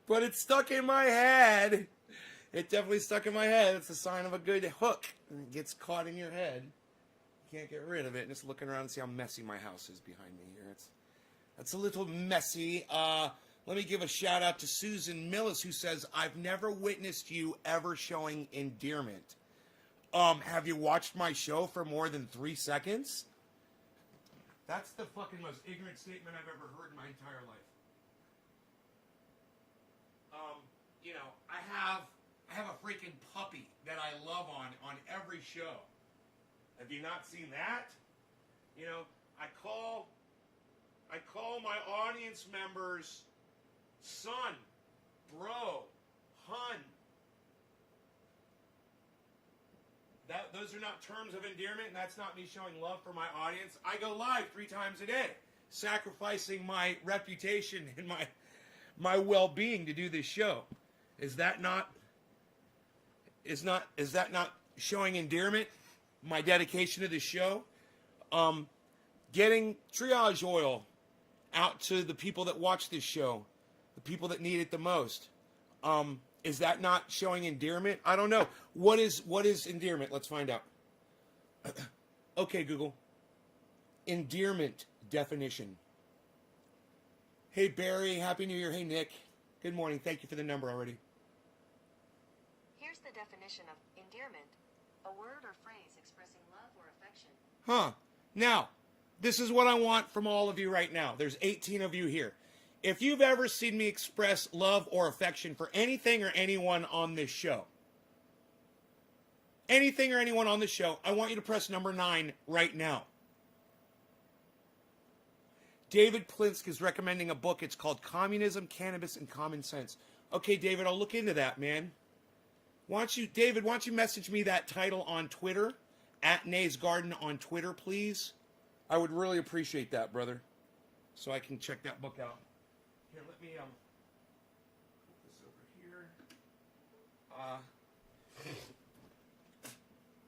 But it's stuck in my head. It definitely stuck in my head. It's a sign of a good hook. And it gets caught in your head. You can't get rid of it. And just looking around and see how messy my house is behind me here. It's a little messy. Let me give a shout out to Susan Millis, who says, I've never witnessed you ever showing endearment. Have you watched my show for more than 3 seconds? That's the fucking most ignorant statement I've ever heard in my entire life. I have a freaking puppy that I love on every show. Have you not seen that? I call my audience members son, bro, hun. Those are not terms of endearment, and that's not me showing love for my audience. I go live 3 times a day, sacrificing my reputation and my well-being to do this show. Is that not showing endearment? My dedication to this show? Getting triage oil out to the people that watch this show, the people that need it the most. Is that not showing endearment? I don't know. What is endearment? Let's find out. Okay, Google. Endearment definition. Hey, Barry. Happy New Year. Hey, Nick. Good morning. Thank you for the number already. Here's the definition of endearment. A word or phrase expressing love or affection. Huh. Now, this is what I want from all of you right now. There's 18 of you here. If you've ever seen me express love or affection for anything or anyone on this show, I want you to press number 9 right now. David Plinsk is recommending a book. It's called Communism, Cannabis, and Common Sense. Okay, David, I'll look into that, man. Why don't you message me that title on Twitter, @NaysGarden on Twitter, please? I would really appreciate that, brother, so I can check that book out. Here, let me put this over here.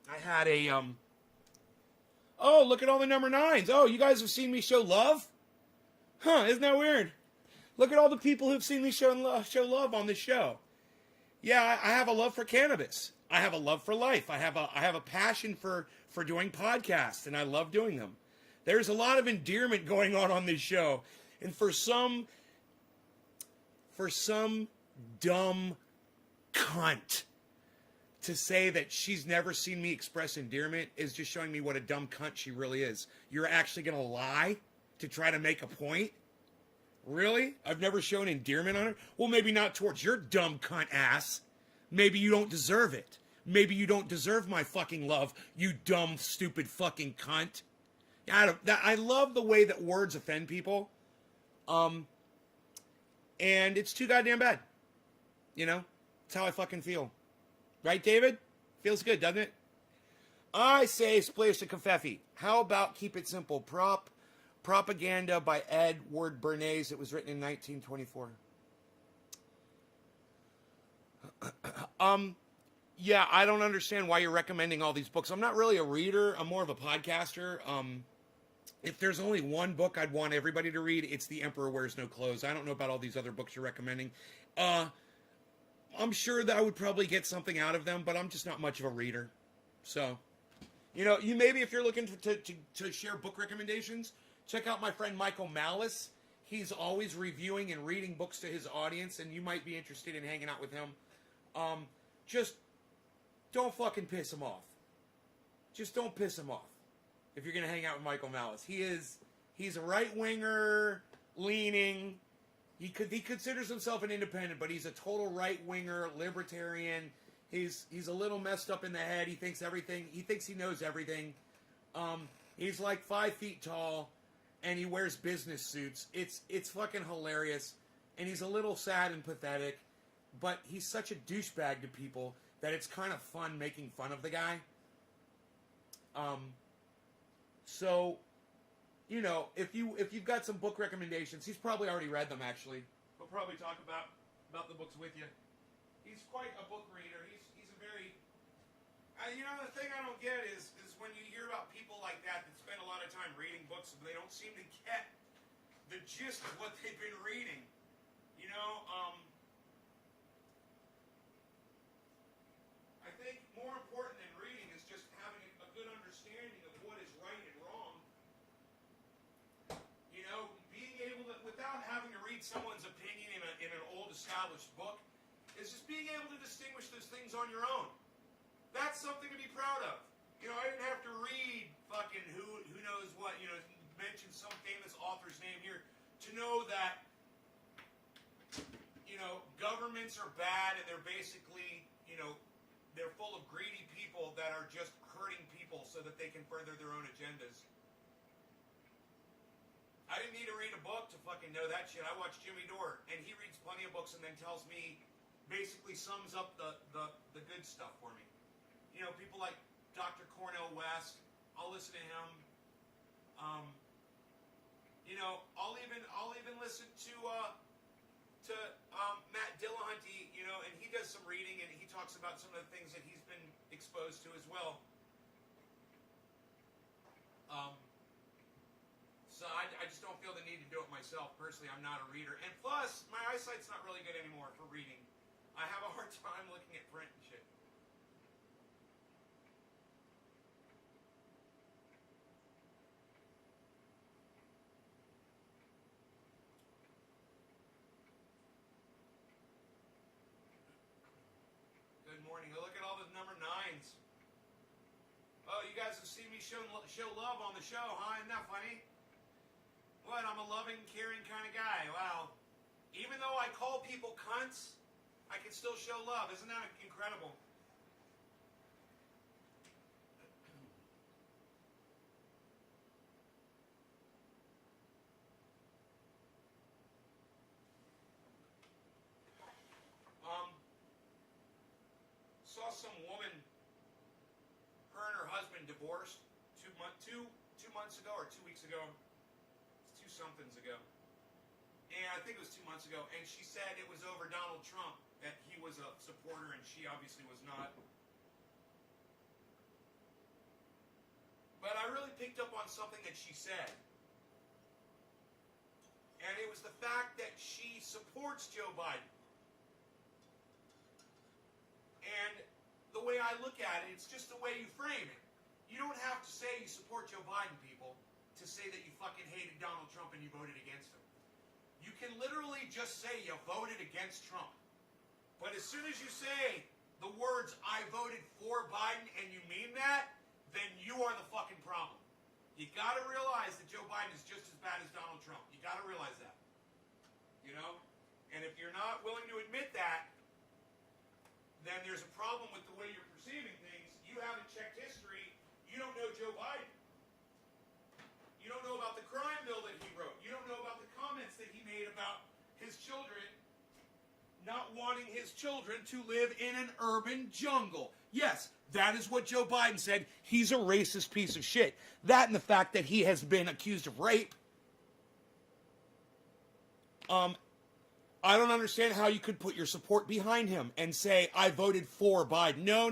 I had a Oh, look at all the number 9s. Oh, you guys have seen me show love? Huh? Isn't that weird? Look at all the people who've seen me show love on this show. Yeah, I have a love for cannabis. I have a love for life. I have a passion for doing podcasts, and I love doing them. There's a lot of endearment going on this show, and for some dumb cunt to say that she's never seen me express endearment is just showing me what a dumb cunt she really is. You're actually gonna lie to try to make a point? Really? I've never shown endearment on her? Well, maybe not towards your dumb cunt ass. Maybe you don't deserve it. Maybe you don't deserve my fucking love, you dumb, stupid fucking cunt. I love the way that words offend people. And it's too goddamn bad. It's how I fucking feel. Right, David? Feels good, doesn't it? I say splash the confetti. How about keep it simple? Propaganda by Edward Bernays. It was written in 1924. Yeah, I don't understand why you're recommending all these books. I'm not really a reader. I'm more of a podcaster. If there's only one book I'd want everybody to read, it's The Emperor Wears No Clothes. I don't know about all these other books you're recommending. I'm sure that I would probably get something out of them, but I'm just not much of a reader. So, you maybe if you're looking to share book recommendations, check out my friend Michael Malice. He's always reviewing and reading books to his audience, and you might be interested in hanging out with him. Just don't fucking piss him off. Just don't piss him off if you're going to hang out with Michael Malice. He's a right-winger, leaning. He considers himself an independent, but he's a total right-winger, libertarian. He's a little messed up in the head. He thinks he knows everything. He's like 5 feet tall, and he wears business suits. It's fucking hilarious, and he's a little sad and pathetic, but he's such a douchebag to people that it's kind of fun making fun of the guy. So, if you've got some book recommendations, he's probably already read them. Actually, he'll probably talk about the books with you. He's quite a book reader. He's a very, the thing I don't get is when you hear about people like that spend a lot of time reading books, and they don't seem to get the gist of what they've been reading. someone's opinion in an old established book is just being able to distinguish those things on your own. That's something to be proud of. You know, I didn't have to read fucking who knows what, you know, mention some famous author's name here to know that, you know, governments are bad and they're basically, you know, they're full of greedy people that are just hurting people so that they can further their own agendas. I didn't need to read a book to fucking know that shit. I watch Jimmy Dore, and he reads plenty of books and then tells me, basically sums up the good stuff for me. You know, people like Dr. Cornel West, I'll listen to him. You know, I'll even listen to Matt Dillahunty, you know, and he does some reading and he talks about some of the things that he's been exposed to as well. So I just don't feel the need to do it myself. Personally, I'm not a reader. And plus, my eyesight's not really good anymore for reading. I have a hard time looking at print and shit. Good morning. Look at all the number 9s. Oh, you guys have seen me show love on the show, huh? Isn't that funny? What, I'm a loving, caring kind of guy. Wow. Even though I call people cunts, I can still show love. Isn't that incredible? Saw some woman, her and her husband divorced two months ago or 2 weeks ago. It's 2-somethings ago. And I think it was 2 months ago. And she said it was over Donald Trump, that he was a supporter and she obviously was not. But I really picked up on something that she said. And it was the fact that she supports Joe Biden. And the way I look at it, it's just the way you frame it. You don't have to say you support Joe Biden, people, to say that you fucking hated Donald Trump and you voted against him. You can literally just say you voted against Trump. But as soon as you say the words, I voted for Biden, and you mean that, then you are the fucking problem. You gotta realize that Joe Biden is just as bad as Donald Trump. You gotta realize that. You know? And if you're not willing to admit that, then there's a problem with the way you're perceiving things. You haven't checked history. You don't know Joe Biden. You don't know about the crime bill that he wrote. You don't know about the comments that he made about his children not wanting his children to live in an urban jungle. Yes, that is what Joe Biden said. He's a racist piece of shit. That and the fact that he has been accused of rape. I don't understand how you could put your support behind him and say, I voted for Biden. No.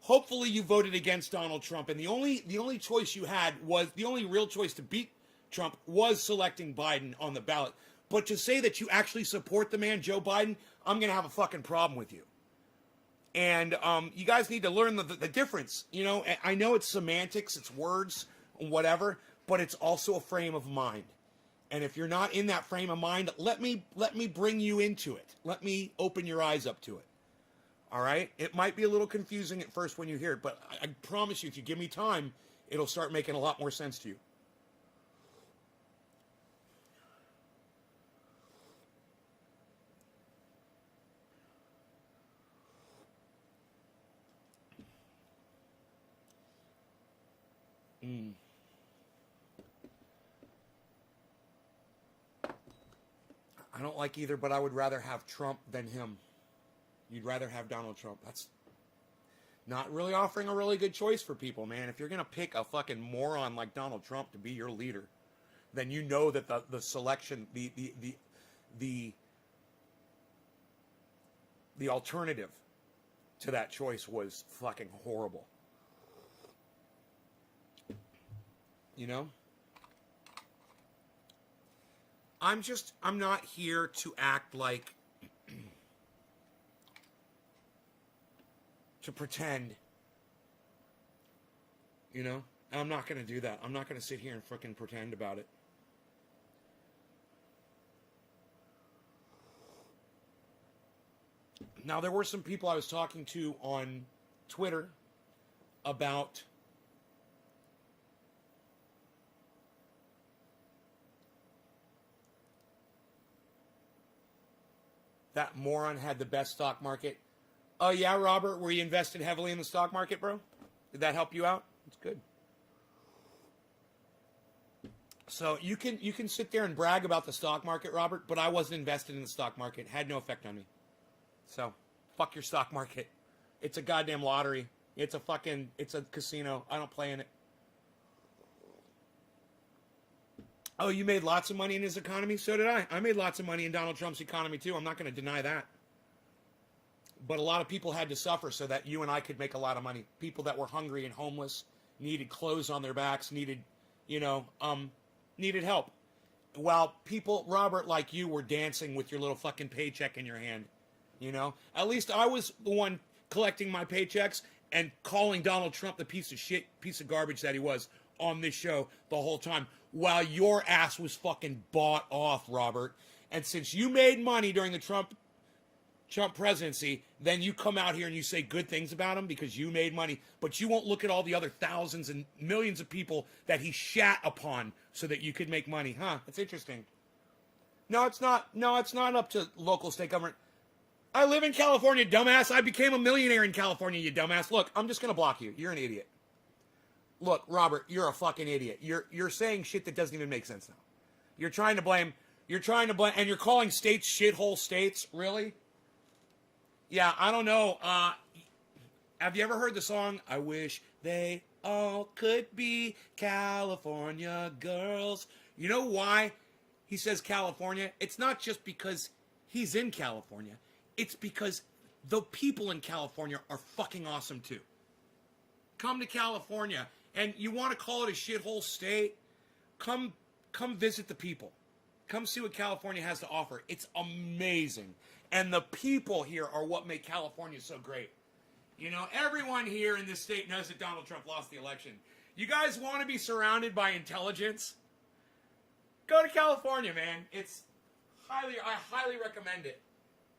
Hopefully you voted against Donald Trump. And the only choice you had was, the only real choice to beat Trump was selecting Biden on the ballot. But to say that you actually support the man, Joe Biden, I'm going to have a fucking problem with you. And you guys need to learn the difference. You know, I know it's semantics, it's words, whatever, but it's also a frame of mind. And if you're not in that frame of mind, let me bring you into it. Let me open your eyes up to it. All right? It might be a little confusing at first when you hear it, but I promise you, if you give me time, it'll start making a lot more sense to you. I don't like either, but I would rather have Trump than him. You'd rather have Donald Trump. That's not really offering a really good choice for people, man. If you're going to pick a fucking moron like Donald Trump to be your leader, then you know that the selection, the alternative to that choice was fucking horrible. You know? I'm not here to act like, to pretend, you know? I'm not going to do that. I'm not going to sit here and frickin' pretend about it. Now, there were some people I was talking to on Twitter about that moron had the best stock market. Oh, yeah, Robert, were you invested heavily in the stock market, bro? Did that help you out? It's good. So you can sit there and brag about the stock market, Robert, but I wasn't invested in the stock market. It had no effect on me. So, fuck your stock market. It's a goddamn lottery. It's a casino. I don't play in it. Oh, you made lots of money in his economy? So did I. I made lots of money in Donald Trump's economy, too. I'm not going to deny that. But a lot of people had to suffer so that you and I could make a lot of money. People that were hungry and homeless, needed clothes on their backs, needed help. While people, Robert, like you, were dancing with your little fucking paycheck in your hand. At least I was the one collecting my paychecks and calling Donald Trump the piece of garbage that he was on this show the whole time, while your ass was fucking bought off, Robert. And since you made money during the Trump presidency, then you come out here and you say good things about him because you made money, but you won't look at all the other thousands and millions of people that he shat upon so that you could make money. That's interesting. No, it's not up to local state government. I live in California, dumbass. I became a millionaire in California, you dumbass. Look, I'm just going to block you. You're an idiot. Look, Robert, you're a fucking idiot. You're saying shit that doesn't even make sense now. You're trying to blame, and you're calling states shithole states? Really? Yeah, I don't know. Have you ever heard the song, I wish they all could be California girls? You know why he says California? It's not just because he's in California. It's because the people in California are fucking awesome too. Come to California, and you want to call it a shithole state? Come visit the people. Come see what California has to offer. It's amazing. And the people here are what make California so great. Everyone here in this state knows that Donald Trump lost the election. You guys want to be surrounded by intelligence? Go to California, man. I highly recommend it.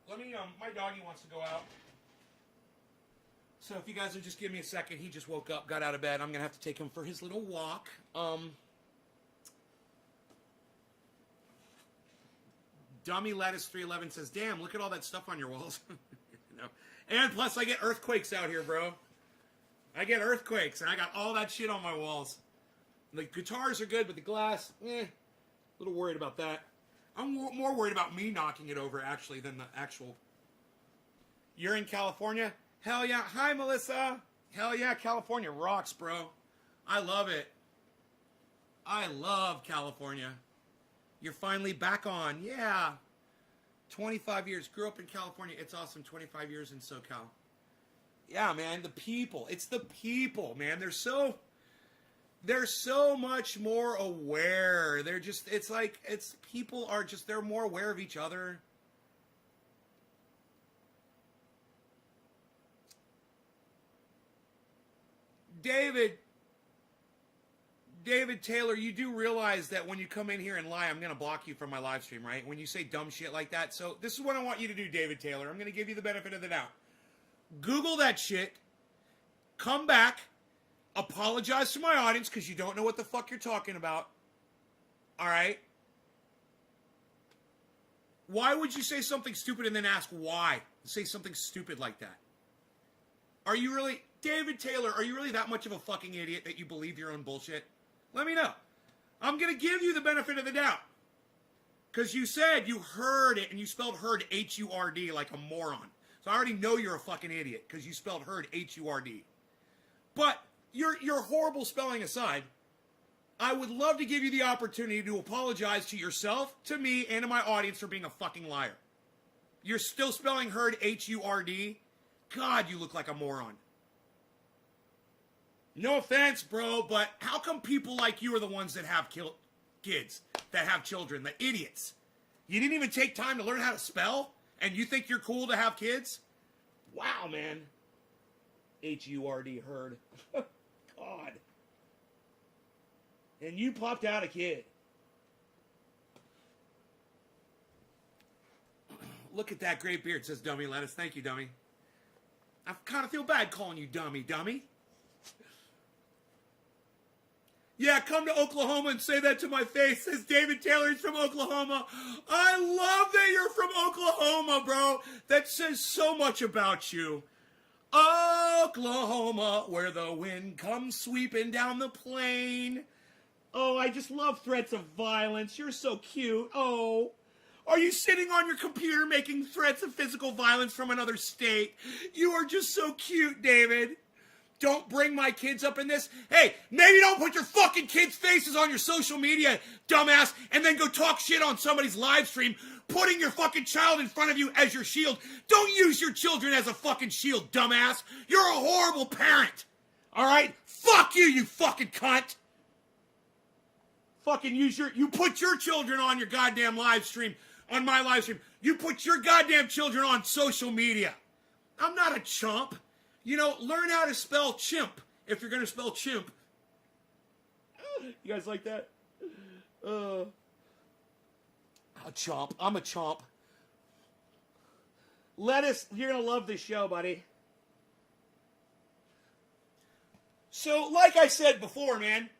My doggy wants to go out. So if you guys will just give me a second, he just woke up, got out of bed. I'm going to have to take him for his little walk. Dummy Lettuce 311 says, damn, look at all that stuff on your walls. And plus I get earthquakes out here, bro. I get earthquakes, and I got all that shit on my walls. The guitars are good, but the glass, a little worried about that. I'm more worried about me knocking it over, actually, than the actual... You're in California? Hell yeah. Hi, Melissa. Hell yeah, California rocks, bro. I love it. I love California. You're finally back on. Yeah. 25 years. Grew up in California. It's awesome. 25 years in SoCal. Yeah, man. The people. It's the people, man. They're so much more aware. People are just, they're more aware of each other. David Taylor, you do realize that when you come in here and lie, I'm going to block you from my live stream, right? When you say dumb shit like that. So this is what I want you to do, David Taylor. I'm going to give you the benefit of the doubt. Google that shit. Come back. Apologize to my audience because you don't know what the fuck you're talking about. All right? Why would you say something stupid and then ask why? Say something stupid like that. Are you really... David Taylor, are you really that much of a fucking idiot that you believe your own bullshit? Let me know. I'm going to give you the benefit of the doubt. Because you said you heard it, and you spelled heard H-U-R-D like a moron. So I already know you're a fucking idiot, because you spelled heard H-U-R-D. But your horrible spelling aside, I would love to give you the opportunity to apologize to yourself, to me, and to my audience for being a fucking liar. You're still spelling heard H-U-R-D? God, you look like a moron. No offense, bro, but how come people like you are the ones that have kids, that have children, the idiots? You didn't even take time to learn how to spell, and you think you're cool to have kids? Wow, man. H-U-R-D, heard. God. And you popped out a kid. look at that great beard, says Dummy Lettuce. Thank you, Dummy. I kind of feel bad calling you Dummy, Dummy. Yeah, come to Oklahoma and say that to my face, says David Taylor. He's from Oklahoma. I love that you're from Oklahoma, bro. That says so much about you. Oklahoma, where the wind comes sweeping down the plain. Oh, I just love threats of violence. You're so cute. Oh. Are you sitting on your computer making threats of physical violence from another state? You are just so cute, David. Don't bring my kids up in this. Hey, maybe don't put your fucking kids' faces on your social media, dumbass, and then go talk shit on somebody's live stream, putting your fucking child in front of you as your shield. Don't use your children as a fucking shield, dumbass. You're a horrible parent. All right? Fuck you, you fucking cunt. Fucking you put your children on your goddamn live stream, on my live stream. You put your goddamn children on social media. I'm not a chump. You know, learn how to spell chimp if you're going to spell chimp. You guys like that? A chomp. I'm a chomp. Lettuce, you're going to love this show, buddy. So, like I said before, man,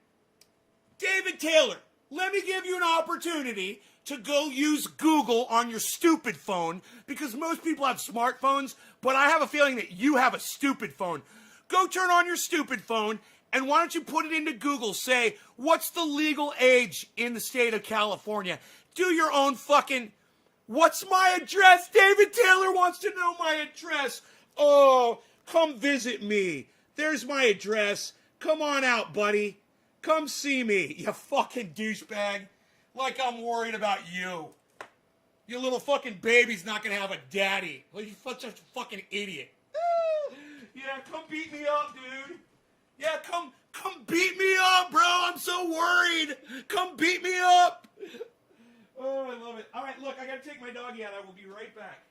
David Taylor, let me give you an opportunity to go use Google on your stupid phone, because most people have smartphones, but I have a feeling that you have a stupid phone. Go turn on your stupid phone, and why don't you put it into Google? Say, what's the legal age in the state of California? Do your own fucking, what's my address? David Taylor wants to know my address. Oh, come visit me. There's my address. Come on out, buddy. Come see me, you fucking douchebag. Like I'm worried about you. Your little fucking baby's not gonna have a daddy. Well, you're such a fucking idiot. Yeah, come beat me up, dude. Yeah, come beat me up, bro. I'm so worried. Come beat me up. Oh, I love it. All right, look, I gotta take my doggy out. I will be right back.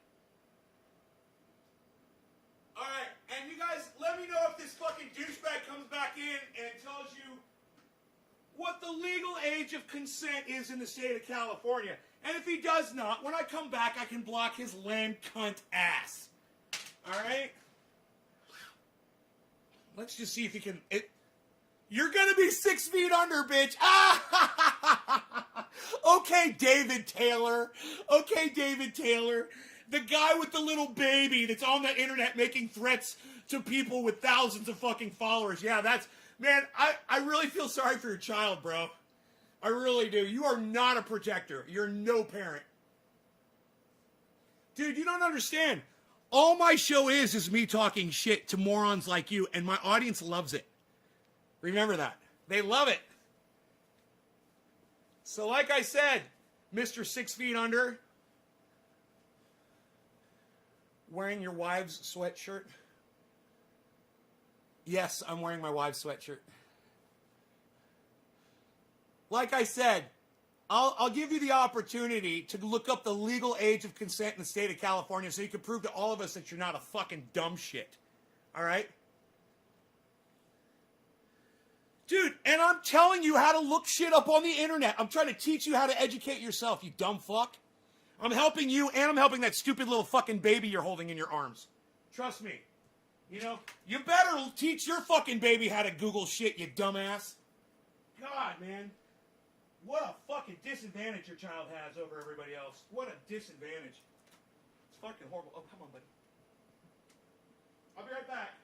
All right, and you guys, let me know if this fucking douchebag comes back in and tells you what the legal age of consent is in the state of California. And if he does not, when I come back, I can block his lame cunt ass. All right? Let's just see if he can... You're gonna be 6 feet under, bitch. Okay, David Taylor. Okay, David Taylor. The guy with the little baby that's on the internet making threats to people with thousands of fucking followers. Yeah, that's... Man, I really feel sorry for your child, bro. I really do. You are not a protector. You're no parent. Dude, you don't understand. All my show is me talking shit to morons like you, and my audience loves it. Remember that. They love it. So like I said, Mr. 6 feet under, wearing your wife's sweatshirt. Yes, I'm wearing my wife's sweatshirt. Like I said, I'll give you the opportunity to look up the legal age of consent in the state of California so you can prove to all of us that you're not a fucking dumb shit. All right? Dude, and I'm telling you how to look shit up on the internet. I'm trying to teach you how to educate yourself, you dumb fuck. I'm helping you, and I'm helping that stupid little fucking baby you're holding in your arms. Trust me. You know, you better teach your fucking baby how to Google shit, you dumbass. God, man. What a fucking disadvantage your child has over everybody else. What a disadvantage. It's fucking horrible. Oh, come on, buddy. I'll be right back.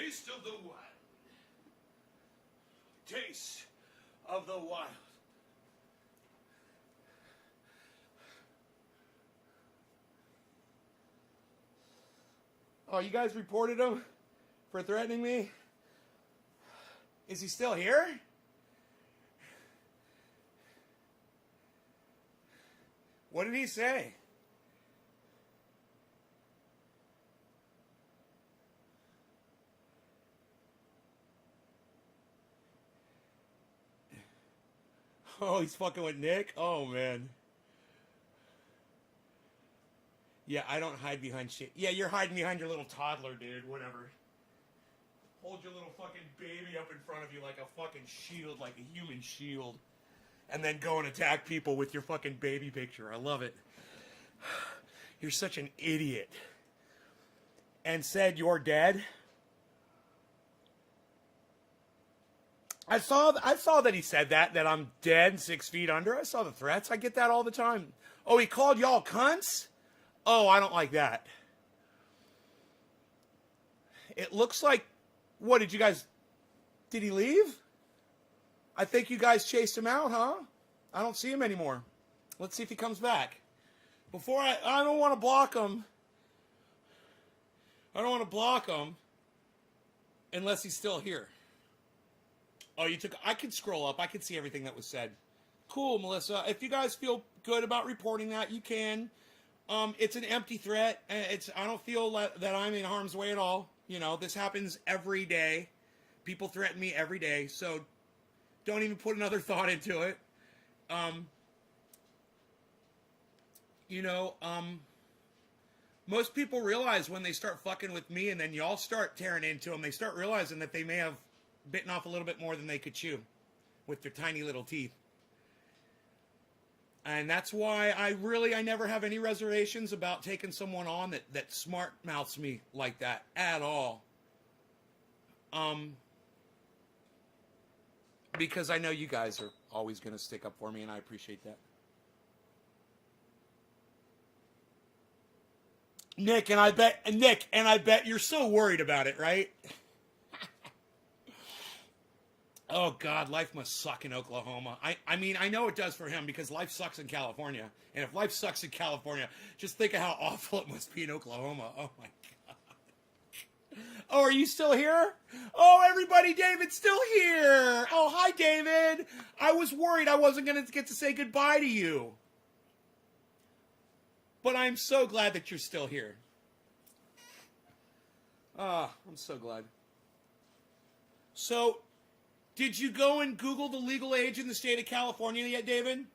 Taste of the wild. Taste of the wild. Oh, you guys reported him for threatening me? Is he still here? What did he say? Oh, he's fucking with Nick? Oh, man. Yeah, I don't hide behind shit. Yeah, you're hiding behind your little toddler, dude. Whatever. Hold your little fucking baby up in front of you like a fucking shield, like a human shield. And then go and attack people with your fucking baby picture. I love it. You're such an idiot. And said you're dead? I saw that he said that I'm dead 6 feet under. I saw the threats. I get that all the time. Oh, he called y'all cunts? Oh, I don't like that. It looks like, what, did he leave? I think you guys chased him out, huh? I don't see him anymore. Let's see if he comes back. I don't want to block him. I don't want to block him unless he's still here. Oh, I could scroll up. I could see everything that was said. Cool, Melissa. If you guys feel good about reporting that, you can. It's an empty threat. I don't feel that I'm in harm's way at all. You know, this happens every day. People threaten me every day, so don't even put another thought into it. Most people realize when they start fucking with me and then y'all start tearing into them, they start realizing that they may have bitten off a little bit more than they could chew with their tiny little teeth. And that's why I never have any reservations about taking someone on that smart mouths me like that at all. Because I know you guys are always going to stick up for me, and I appreciate that. Nick, and I bet you're so worried about it, right? Oh, God, life must suck in Oklahoma. I mean, I know it does for him because life sucks in California. And if life sucks in California, just think of how awful it must be in Oklahoma. Oh, my God. Oh, are you still here? Oh, everybody, David's still here. Oh, hi, David. I was worried I wasn't going to get to say goodbye to you. But I'm so glad that you're still here. Ah, I'm so glad. So, did you go and Google the legal age in the state of California yet, David?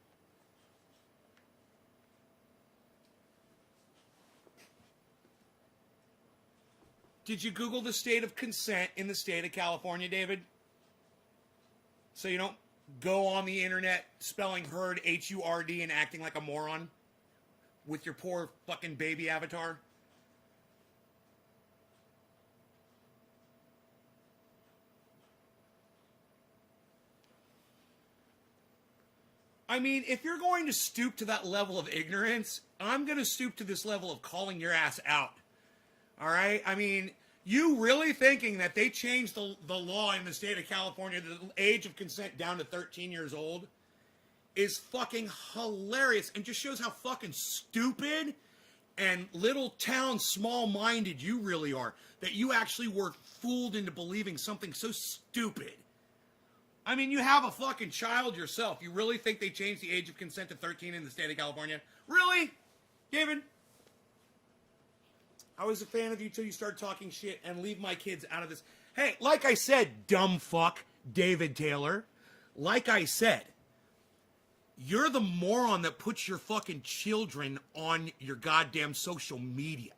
Did you Google the state of consent in the state of California, David? So you don't go on the internet spelling herd H-U-R-D and acting like a moron with your poor fucking baby avatar? I mean, if you're going to stoop to that level of ignorance, I'm going to stoop to this level of calling your ass out. All right? I mean, you really thinking that they changed the law in the state of California, the age of consent down to 13 years old, is fucking hilarious and just shows how fucking stupid and little town small-minded you really are. That you actually were fooled into believing something so stupid. I mean, you have a fucking child yourself. You really think they changed the age of consent to 13 in the state of California? Really? David? I was a fan of you till you started talking shit, and leave my kids out of this. Hey, like I said, dumb fuck, David Taylor. Like I said, you're the moron that puts your fucking children on your goddamn social media.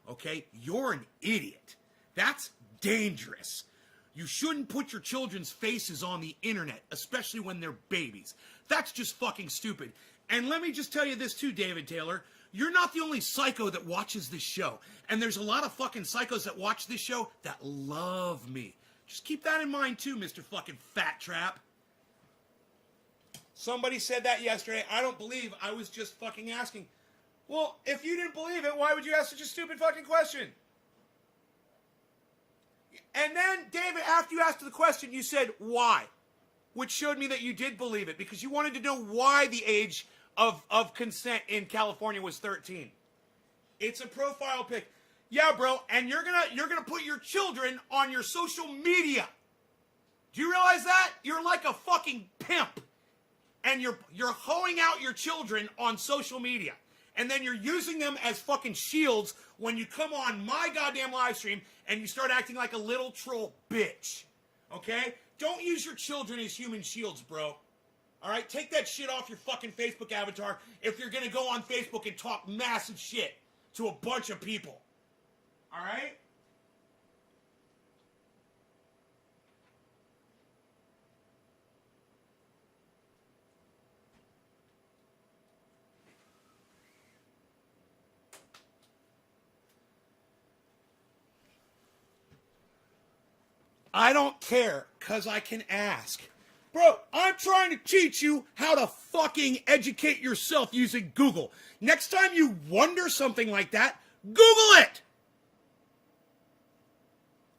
Okay? You're an idiot. That's dangerous. You shouldn't put your children's faces on the internet, especially when they're babies. That's just fucking stupid. And let me just tell you this too, David Taylor. You're not the only psycho that watches this show. And there's a lot of fucking psychos that watch this show that love me. Just keep that in mind too, Mr. fucking Fat Trap. Somebody said that yesterday. I don't believe. I was just fucking asking. Well, if you didn't believe it, why would you ask such a stupid fucking question? And then, David, after you asked the question, you said, why? Which showed me that you did believe it, because you wanted to know why the age of consent in California was 13. It's a profile pic. Yeah, bro, and you're gonna put your children on your social media. Do you realize that? You're like a fucking pimp. And you're hoeing out your children on social media. And then you're using them as fucking shields when you come on my goddamn live stream and you start acting like a little troll bitch. Okay? Don't use your children as human shields, bro. All right? Take that shit off your fucking Facebook avatar if you're going to go on Facebook and talk massive shit to a bunch of people. All right? I don't care, because I can ask. Bro, I'm trying to teach you how to fucking educate yourself using Google. Next time you wonder something like that, Google it!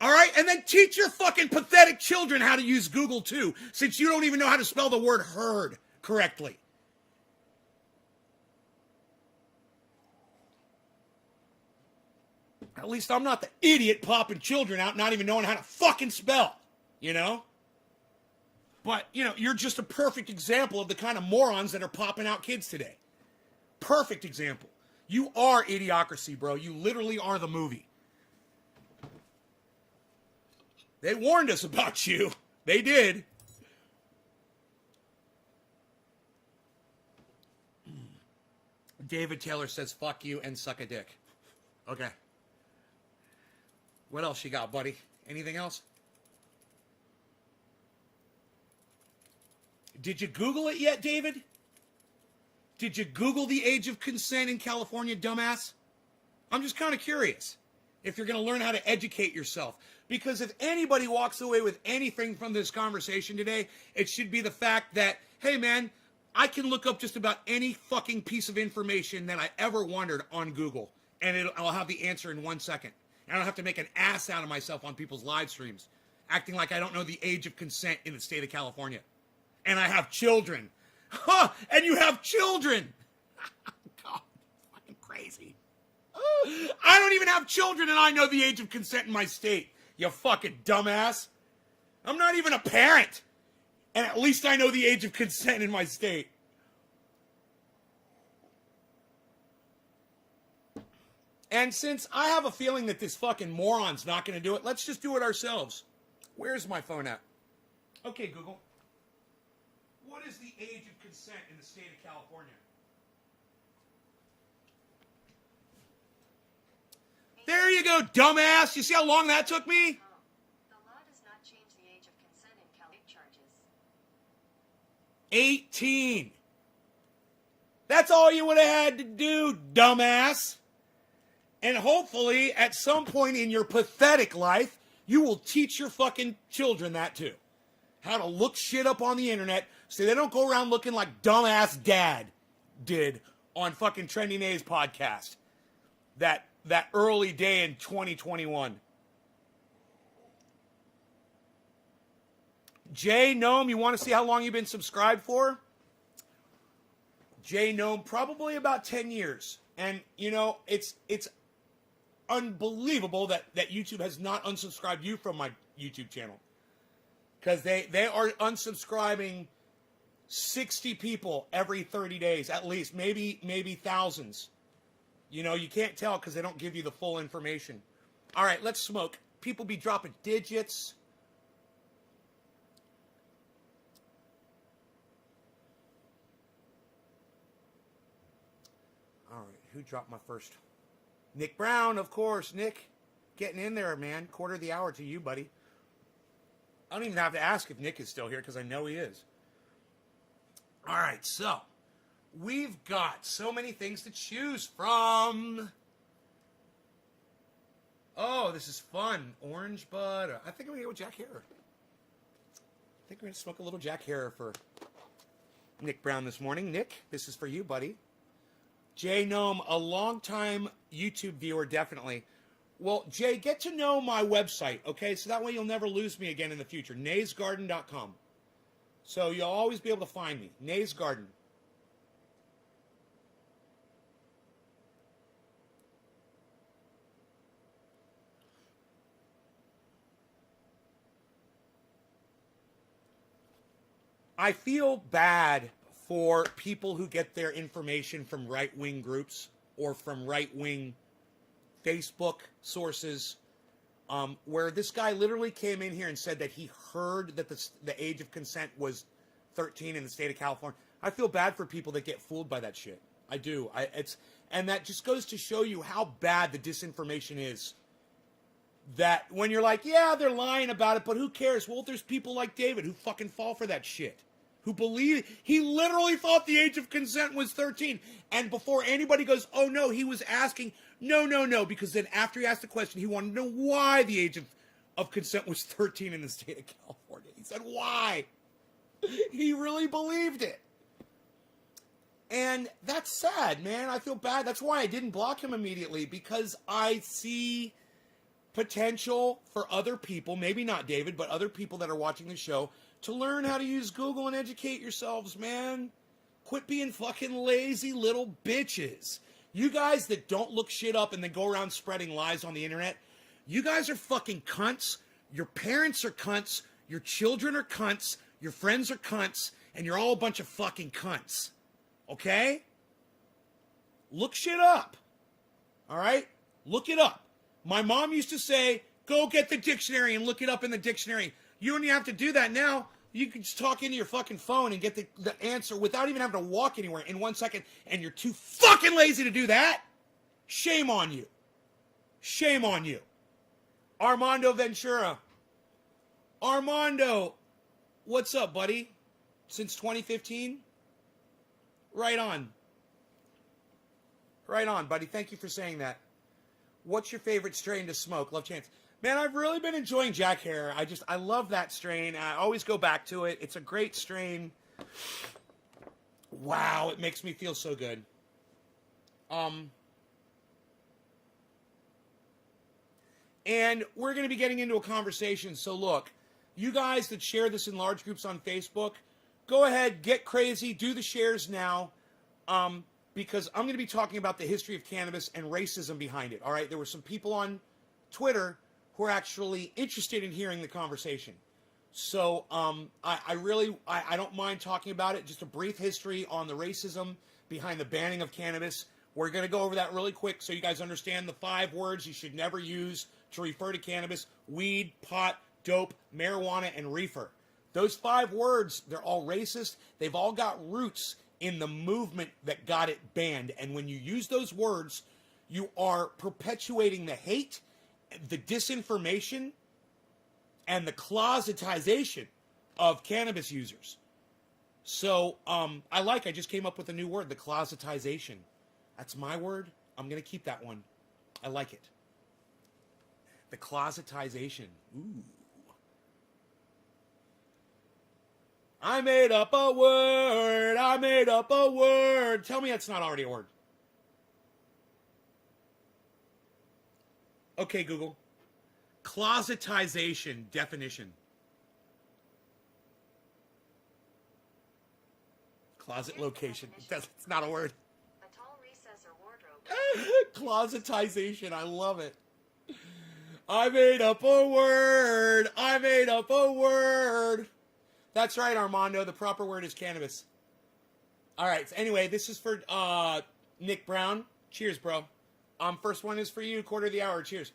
Alright? And then teach your fucking pathetic children how to use Google too, since you don't even know how to spell the word herd correctly. At least I'm not the idiot popping children out not even knowing how to fucking spell, you know? But, you know, you're just a perfect example of the kind of morons that are popping out kids today. Perfect example. You are Idiocracy, bro. You literally are the movie. They warned us about you. They did. David Taylor says, fuck you and suck a dick. Okay. What else you got, buddy? Anything else? Did you Google it yet, David? Did you Google the age of consent in California, dumbass? I'm just kind of curious if you're going to learn how to educate yourself. Because if anybody walks away with anything from this conversation today, it should be the fact that, hey, man, I can look up just about any fucking piece of information that I ever wondered on Google, and I'll have the answer in 1 second. I don't have to make an ass out of myself on people's live streams, acting like I don't know the age of consent in the state of California. And I have children. Huh, and you have children. God, fucking crazy. I don't even have children and I know the age of consent in my state. You fucking dumbass. I'm not even a parent. And at least I know the age of consent in my state. And since I have a feeling that this fucking moron's not going to do it, let's just do it ourselves. Where's my phone at? Okay, Google. What is the age of consent in the state of California? There you go, dumbass. You see how long that took me? The law does not change the age of consent in California charges. 18. That's all you would have had to do, dumbass. And hopefully, at some point in your pathetic life, you will teach your fucking children that too. How to look shit up on the internet so they don't go around looking like dumbass dad did on fucking Trending A's podcast. That early day in 2021. Jay Gnome, you want to see how long you've been subscribed for? Jay Gnome, probably about 10 years. And, you know, it's unbelievable that YouTube has not unsubscribed you from my YouTube channel. Because they are unsubscribing 60 people every 30 days, at least. Maybe thousands. You know, you can't tell because they don't give you the full information. All right, let's smoke. People be dropping digits. All right, who dropped my first? Nick Brown, of course. Nick, getting in there, man. Quarter of the hour to you, buddy. I don't even have to ask if Nick is still here because I know he is. All right, so we've got so many things to choose from. Oh, this is fun. Orange bud. I think I'm going to go with Jack Harrer. I think we're going to smoke a little Jack Harrer for Nick Brown this morning. Nick, this is for you, buddy. Jay Gnome, a longtime YouTube viewer, definitely. Well, Jay, get to know my website, okay? So that way you'll never lose me again in the future. naysgarden.com. So you'll always be able to find me. Nays Garden. I feel bad for people who get their information from right-wing groups or from right-wing Facebook sources, where this guy literally came in here and said that he heard that the age of consent was 13 in the state of California. I feel bad for people that get fooled by that shit. I do. And that just goes to show you how bad the disinformation is. That when you're like, yeah, they're lying about it, but who cares? Well, there's people like David who fucking fall for that shit. Who believe he literally thought the age of consent was 13. And before anybody goes, oh no, he was asking, no, because then after he asked the question, he wanted to know why the age of consent was 13 in the state of California. He said, why? He really believed it. And that's sad, man. I feel bad. That's why I didn't block him immediately, because I see potential for other people, maybe not David, but other people that are watching the show, to learn how to use Google and educate yourselves, man. Quit being fucking lazy little bitches. You guys that don't look shit up and then go around spreading lies on the internet, you guys are fucking cunts. Your parents are cunts. Your children are cunts. Your friends are cunts. And you're all a bunch of fucking cunts. Okay? Look shit up. All right? Look it up. My mom used to say, go get the dictionary and look it up in the dictionary. You don't even have to do that now. You can just talk into your fucking phone and get the answer without even having to walk anywhere in 1 second, and you're too fucking lazy to do that? Shame on you. Shame on you. Armando Ventura. Armando, what's up, buddy? Since 2015? Right on. Right on, buddy. Thank you for saying that. What's your favorite strain to smoke? Love Chance. Man, I've really been enjoying Jack Hare. I love that strain. I always go back to it. It's a great strain. Wow, it makes me feel so good. And we're going to be getting into a conversation. So look, you guys that share this in large groups on Facebook, go ahead, get crazy, do the shares now. Because I'm going to be talking about the history of cannabis and racism behind it. All right, there were some people on Twitter who are actually interested in hearing the conversation. So I don't mind talking about it. Just a brief history on the racism behind the banning of cannabis. We're going to go over that really quick so you guys understand the 5 words you should never use to refer to cannabis: weed, pot, dope, marijuana, and reefer. Those 5 words, they're all racist. They've all got roots in the movement that got it banned. And when you use those words, you are perpetuating the hate, the disinformation, and the closetization of cannabis users. So I just came up with a new word, the closetization. That's my word. I'm going to keep that one. I like it. The closetization. Ooh. I made up a word. I made up a word. Tell me that's not already a word. Okay, Google. Closetization definition. Closet location. It's not a word. A tall recess or wardrobe. Closetization. I love it. I made up a word. I made up a word. That's right, Armando. The proper word is cannabis. All right. So anyway, this is for Nick Brown. Cheers, bro. First one is for you. Quarter of the hour. Cheers.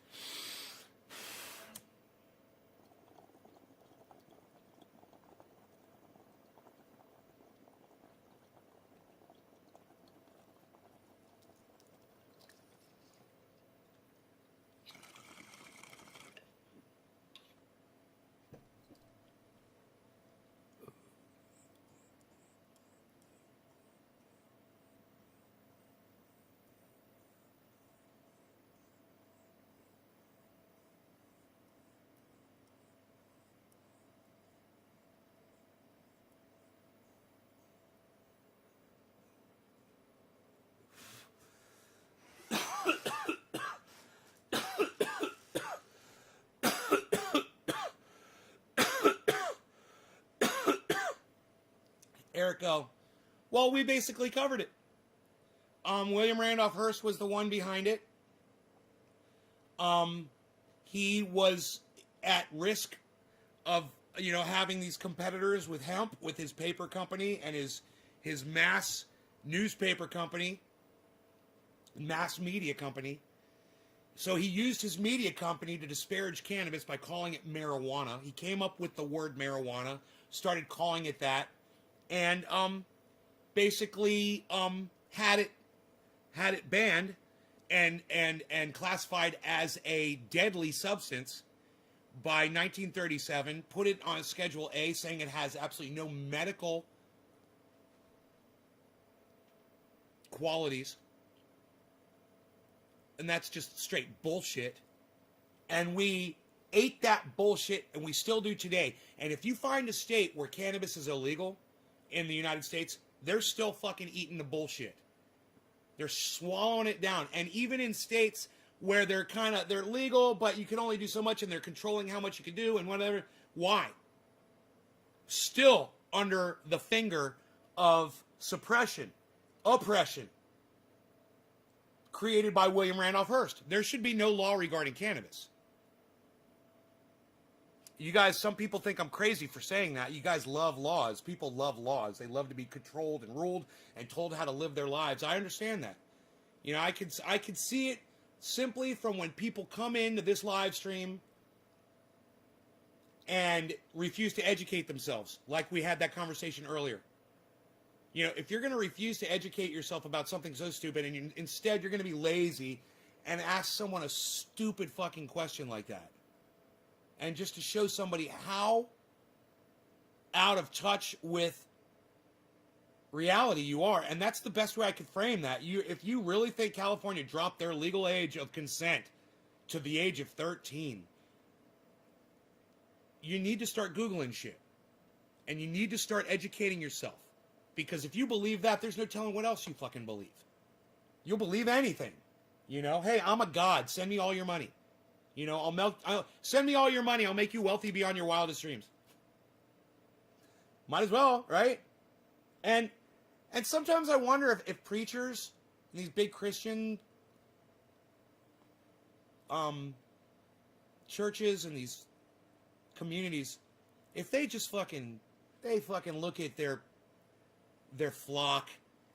Eric O. Well, we basically covered it. William Randolph Hearst was the one behind it. He was at risk of, having these competitors with hemp, with his paper company and his mass newspaper company, mass media company. So he used his media company to disparage cannabis by calling it marijuana. He came up with the word marijuana, started calling it that, and basically had it banned and classified as a deadly substance by 1937, put it on Schedule A, saying it has absolutely no medical qualities. And that's just straight bullshit. And we ate that bullshit, and we still do today. And if you find a state where cannabis is illegal in the United States, they're still fucking eating the bullshit. They're swallowing it down. And even in states where they're legal, but you can only do so much, and they're controlling how much you can do and whatever. Why? Still under the finger of suppression, oppression, created by William Randolph Hearst. There should be no law regarding cannabis. You guys, some people think I'm crazy for saying that. You guys love laws. People love laws. They love to be controlled and ruled and told how to live their lives. I understand that. I could see it simply from when people come into this live stream and refuse to educate themselves, like we had that conversation earlier. If you're going to refuse to educate yourself about something so stupid, and instead you're going to be lazy and ask someone a stupid fucking question like that, and just to show somebody how out of touch with reality you are. And that's the best way I could frame that. If you really think California dropped their legal age of consent to the age of 13, you need to start Googling shit. And you need to start educating yourself. Because if you believe that, there's no telling what else you fucking believe. You'll believe anything. Hey, I'm a god. Send me all your money. Send me all your money. I'll make you wealthy beyond your wildest dreams. Might as well, right? And sometimes I wonder if preachers, these big Christian churches and these communities, if they just fucking look at their flock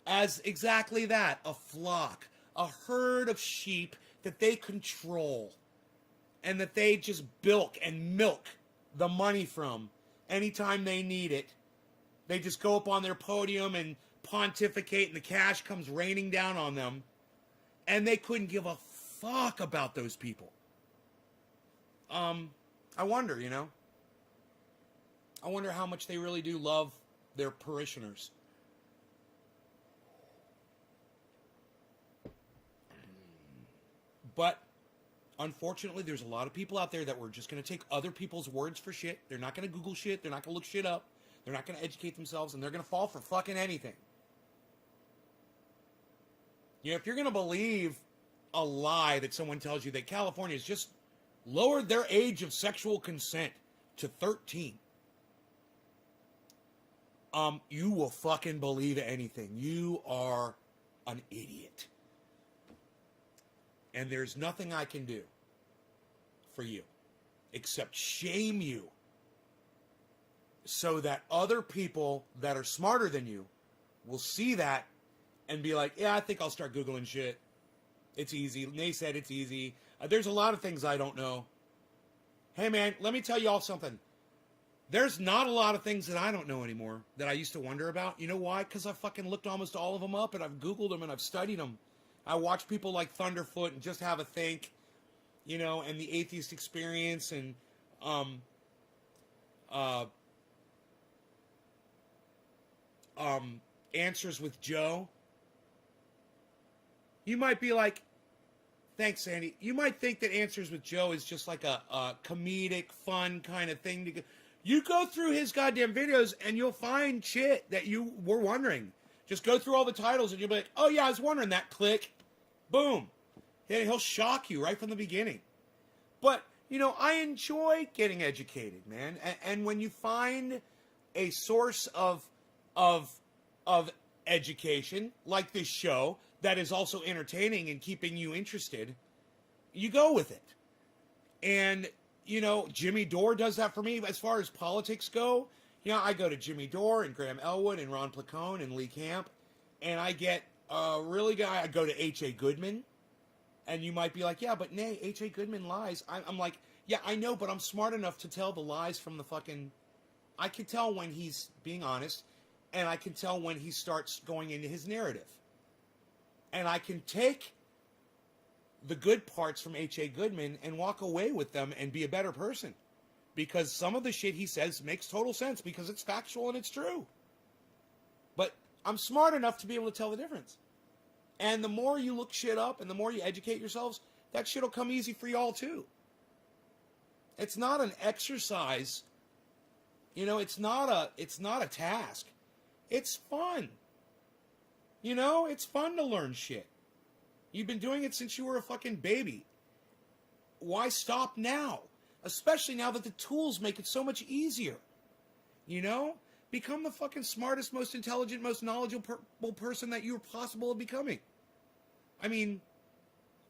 as exactly that, a flock, a herd of sheep that they control and that they just bilk and milk the money from anytime they need it. They just go up on their podium and pontificate, and the cash comes raining down on them, and they couldn't give a fuck about those people. I wonder, I wonder how much they really do love their parishioners. But unfortunately, there's a lot of people out there that were just going to take other people's words for shit. They're not going to Google shit. They're not going to look shit up. They're not going to educate themselves, and they're going to fall for fucking anything. If you're going to believe a lie that someone tells you that California has just lowered their age of sexual consent to 13, you will fucking believe anything. You are an idiot. And there's nothing I can do for you except shame you so that other people that are smarter than you will see that and be like, yeah, I think I'll start Googling shit. It's easy. They said it's easy. There's a lot of things I don't know. Hey, man, let me tell you all something. There's not a lot of things that I don't know anymore that I used to wonder about. You know why? Because I fucking looked almost all of them up, and I've Googled them, and I've studied them. I watch people like Thunderfoot and Just Have a Think, and the Atheist Experience, and Answers with Joe. You might be like, thanks, Sandy. You might think that Answers with Joe is just like a comedic, fun kind of thing to go. You go through his goddamn videos and you'll find shit that you were wondering. Just go through all the titles and you'll be like, oh yeah, I was wondering that. Click. Boom. And he'll shock you right from the beginning. But, I enjoy getting educated, man. And when you find a source of of education, like this show, that is also entertaining and keeping you interested, you go with it. And, you know, Jimmy Dore does that for me. As far as politics go, you know, I go to Jimmy Dore and Graham Elwood and Ron Placone and Lee Camp, and I get a really good, I go to H.A. Goodman, and you might be like, yeah, but nay, H.A. Goodman lies. I'm like, yeah, I know, but I'm smart enough to tell the lies from the fucking, I can tell when he's being honest, and I can tell when he starts going into his narrative. And I can take the good parts from H.A. Goodman and walk away with them and be a better person. Because some of the shit he says makes total sense because it's factual and it's true. But I'm smart enough to be able to tell the difference. And the more you look shit up and the more you educate yourselves, that shit will come easy for y'all too. It's not an exercise. You know, it's not a task. It's fun. You know, it's fun to learn shit. You've been doing it since you were a fucking baby. Why stop now? Especially now that the tools make it so much easier. You know? Become the fucking smartest, most intelligent, most knowledgeable person that you're possible of becoming. I mean,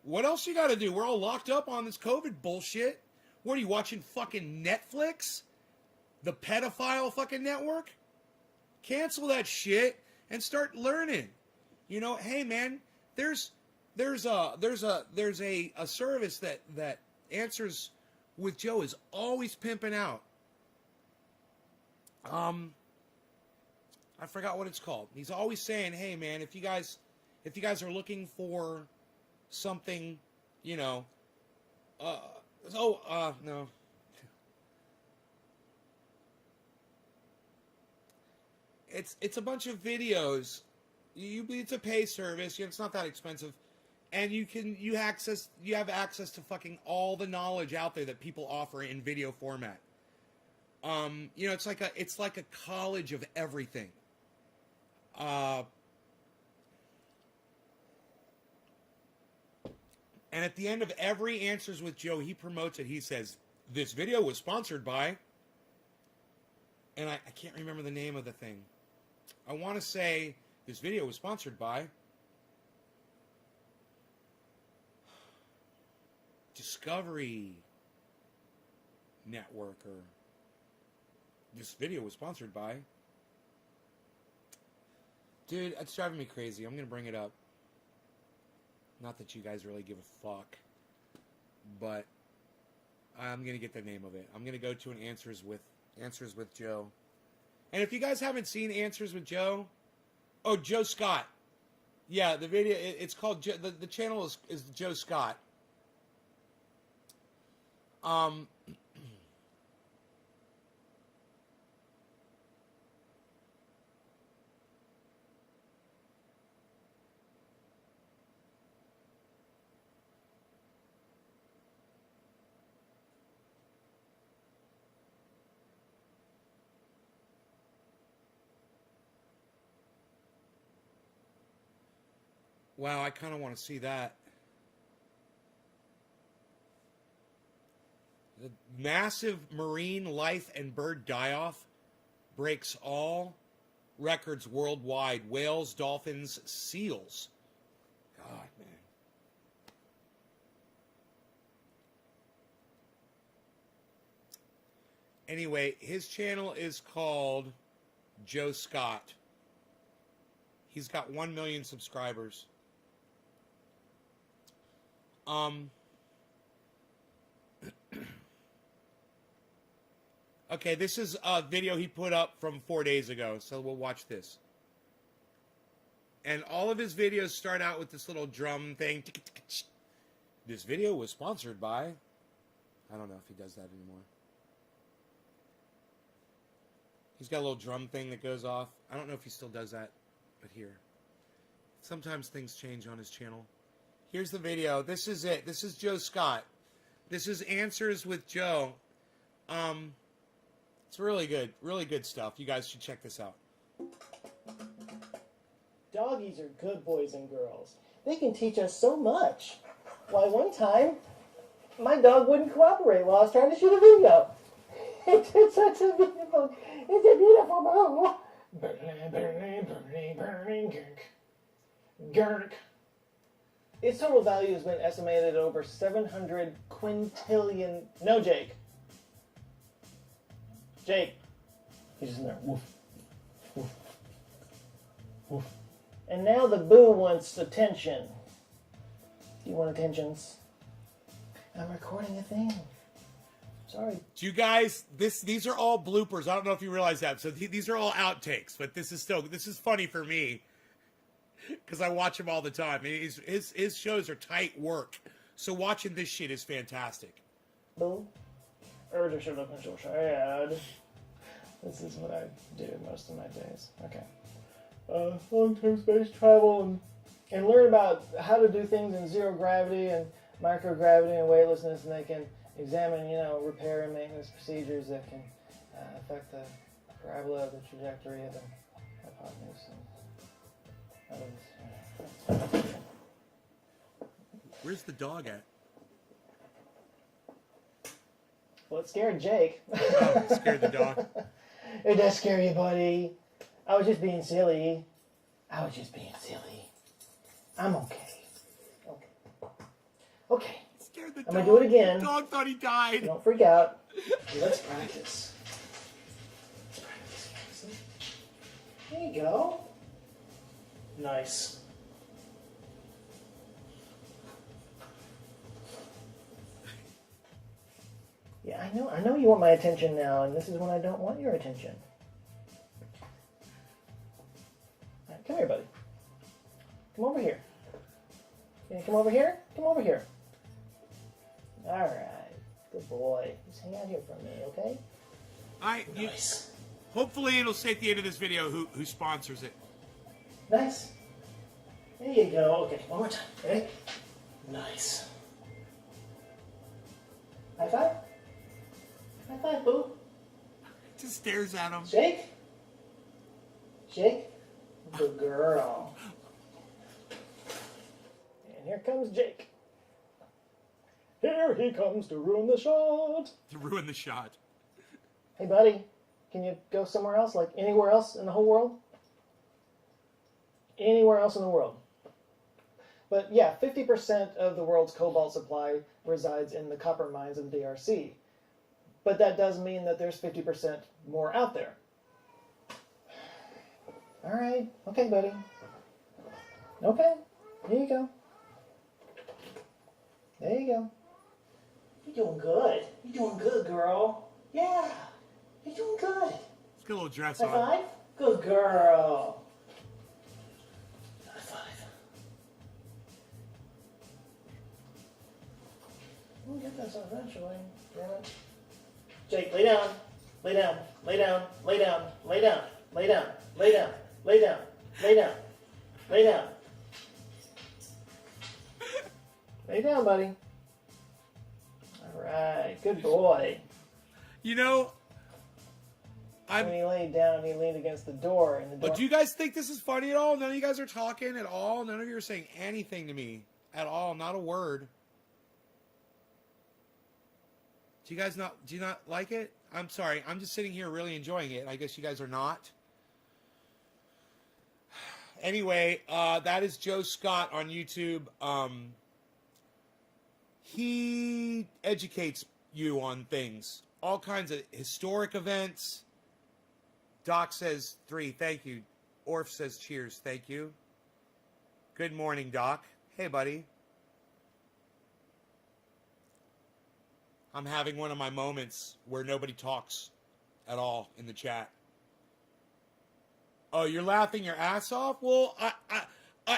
what else you gotta do? We're all locked up on this COVID bullshit. What are you watching, fucking Netflix? The pedophile fucking network? Cancel that shit and start learning. You know, hey man, there's a service that Answers with Joe is always pimping out. I forgot what it's called. He's always saying, hey man, if you guys are looking for something, you know, no. It's a bunch of videos. It's a pay service. It's not that expensive, and you have access to fucking all the knowledge out there that people offer in video format. You know, it's like a college of everything. And at the end of every Answers with Joe, he promotes it. He says, "This video was sponsored by," and I can't remember the name of the thing. I want to say this video was sponsored by Discovery Network, or this video was sponsored by. Dude, it's driving me crazy. I'm going to bring it up. Not that you guys really give a fuck, but I'm going to get the name of it. I'm going to go to an Answers with Joe. And if you guys haven't seen Answers with Joe, oh, Joe Scott. Yeah, the video, it's called, the channel is Joe Scott. Wow, I kind of want to see that. The massive marine life and bird die-off breaks all records worldwide. Whales, dolphins, seals. God, man. Anyway, his channel is called Joe Scott. He's got 1 million subscribers. Okay, this is a video he put up from 4 days ago, so we'll watch this. And all of his videos start out with this little drum thing. This video was sponsored by... I don't know if he does that anymore. He's got a little drum thing that goes off. I don't know if he still does that, but here. Sometimes things change on his channel. Here's the video. This is it. This is Joe Scott. This is Answers with Joe. It's really good stuff. You guys should check this out. Doggies are good boys and girls. They can teach us so much. Why, one time, my dog wouldn't cooperate while I was trying to shoot a video. It's a beautiful movie. Burning, Gurk. Its total value has been estimated at over 700 quintillion. No, Jake. Jake. He's just in there. Woof. Woof. Woof. And now the boo wants attention. Do you want attentions? I'm recording a thing. Sorry. Do you guys, these are all bloopers. I don't know if you realize that. So these are all outtakes, but this is funny for me because I watch him all the time. His shows are tight work. So watching this shit is fantastic. Boo. Urge should look so sad. This is what I do most of my days. Okay. Long-term space travel and learn about how to do things in zero gravity and microgravity and weightlessness, and they can examine, repair and maintenance procedures that can affect the parabola of the trajectory of the hypotenuse. Where's the dog at? Well, it scared Jake. Oh, it scared the dog. It does scare you, buddy. I was just being silly. I'm okay. Okay. Scared the I'm dog. going to do it again. The dog thought he died. Don't freak out. Let's practice. There you go. Nice. Yeah, I know you want my attention now, and this is when I don't want your attention. All right, come here, buddy. Come over here. Can you come over here? Come over here. All right. Good boy. Just hang out here for me, okay? Nice. Hopefully it'll say at the end of this video who sponsors it. Nice. There you go. Okay, one more time. Ready? Nice. High five. High five, boo. Just stares at him. Shake. Shake. Good girl. And here comes Jake. Here he comes to ruin the shot. To ruin the shot. Hey, buddy. Can you go somewhere else? Like anywhere else in the whole world? Anywhere else in the world. But yeah, 50% of the world's cobalt supply resides in the copper mines of the DRC. But that does mean that there's 50% more out there. All right. Okay, buddy. Okay. Here you go. There you go. You're doing good. You're doing good, girl. Yeah. You're doing good. Let's get a little dress High on. five. Good girl. High five. We'll get this eventually. Damn it. Jake, lay down. Lay down. Lay down. Lay down. Lay down. Lay down. Lay down. Lay down. Lay down. Lay down. Lay down, buddy. All right. Good boy. When he laid down, he leaned against the door. And the door. But do you guys think this is funny at all? None of you guys are talking at all? None of you are saying anything to me at all? Not a word. Do you not like it? I'm sorry. I'm just sitting here really enjoying it. I guess you guys are not. Anyway, that is Joe Scott on YouTube. He educates you on things. All kinds of historic events. Doc says 3, thank you. Orf says cheers, thank you. Good morning, Doc. Hey, buddy. I'm having one of my moments where nobody talks at all in the chat. Oh, you're laughing your ass off? Well,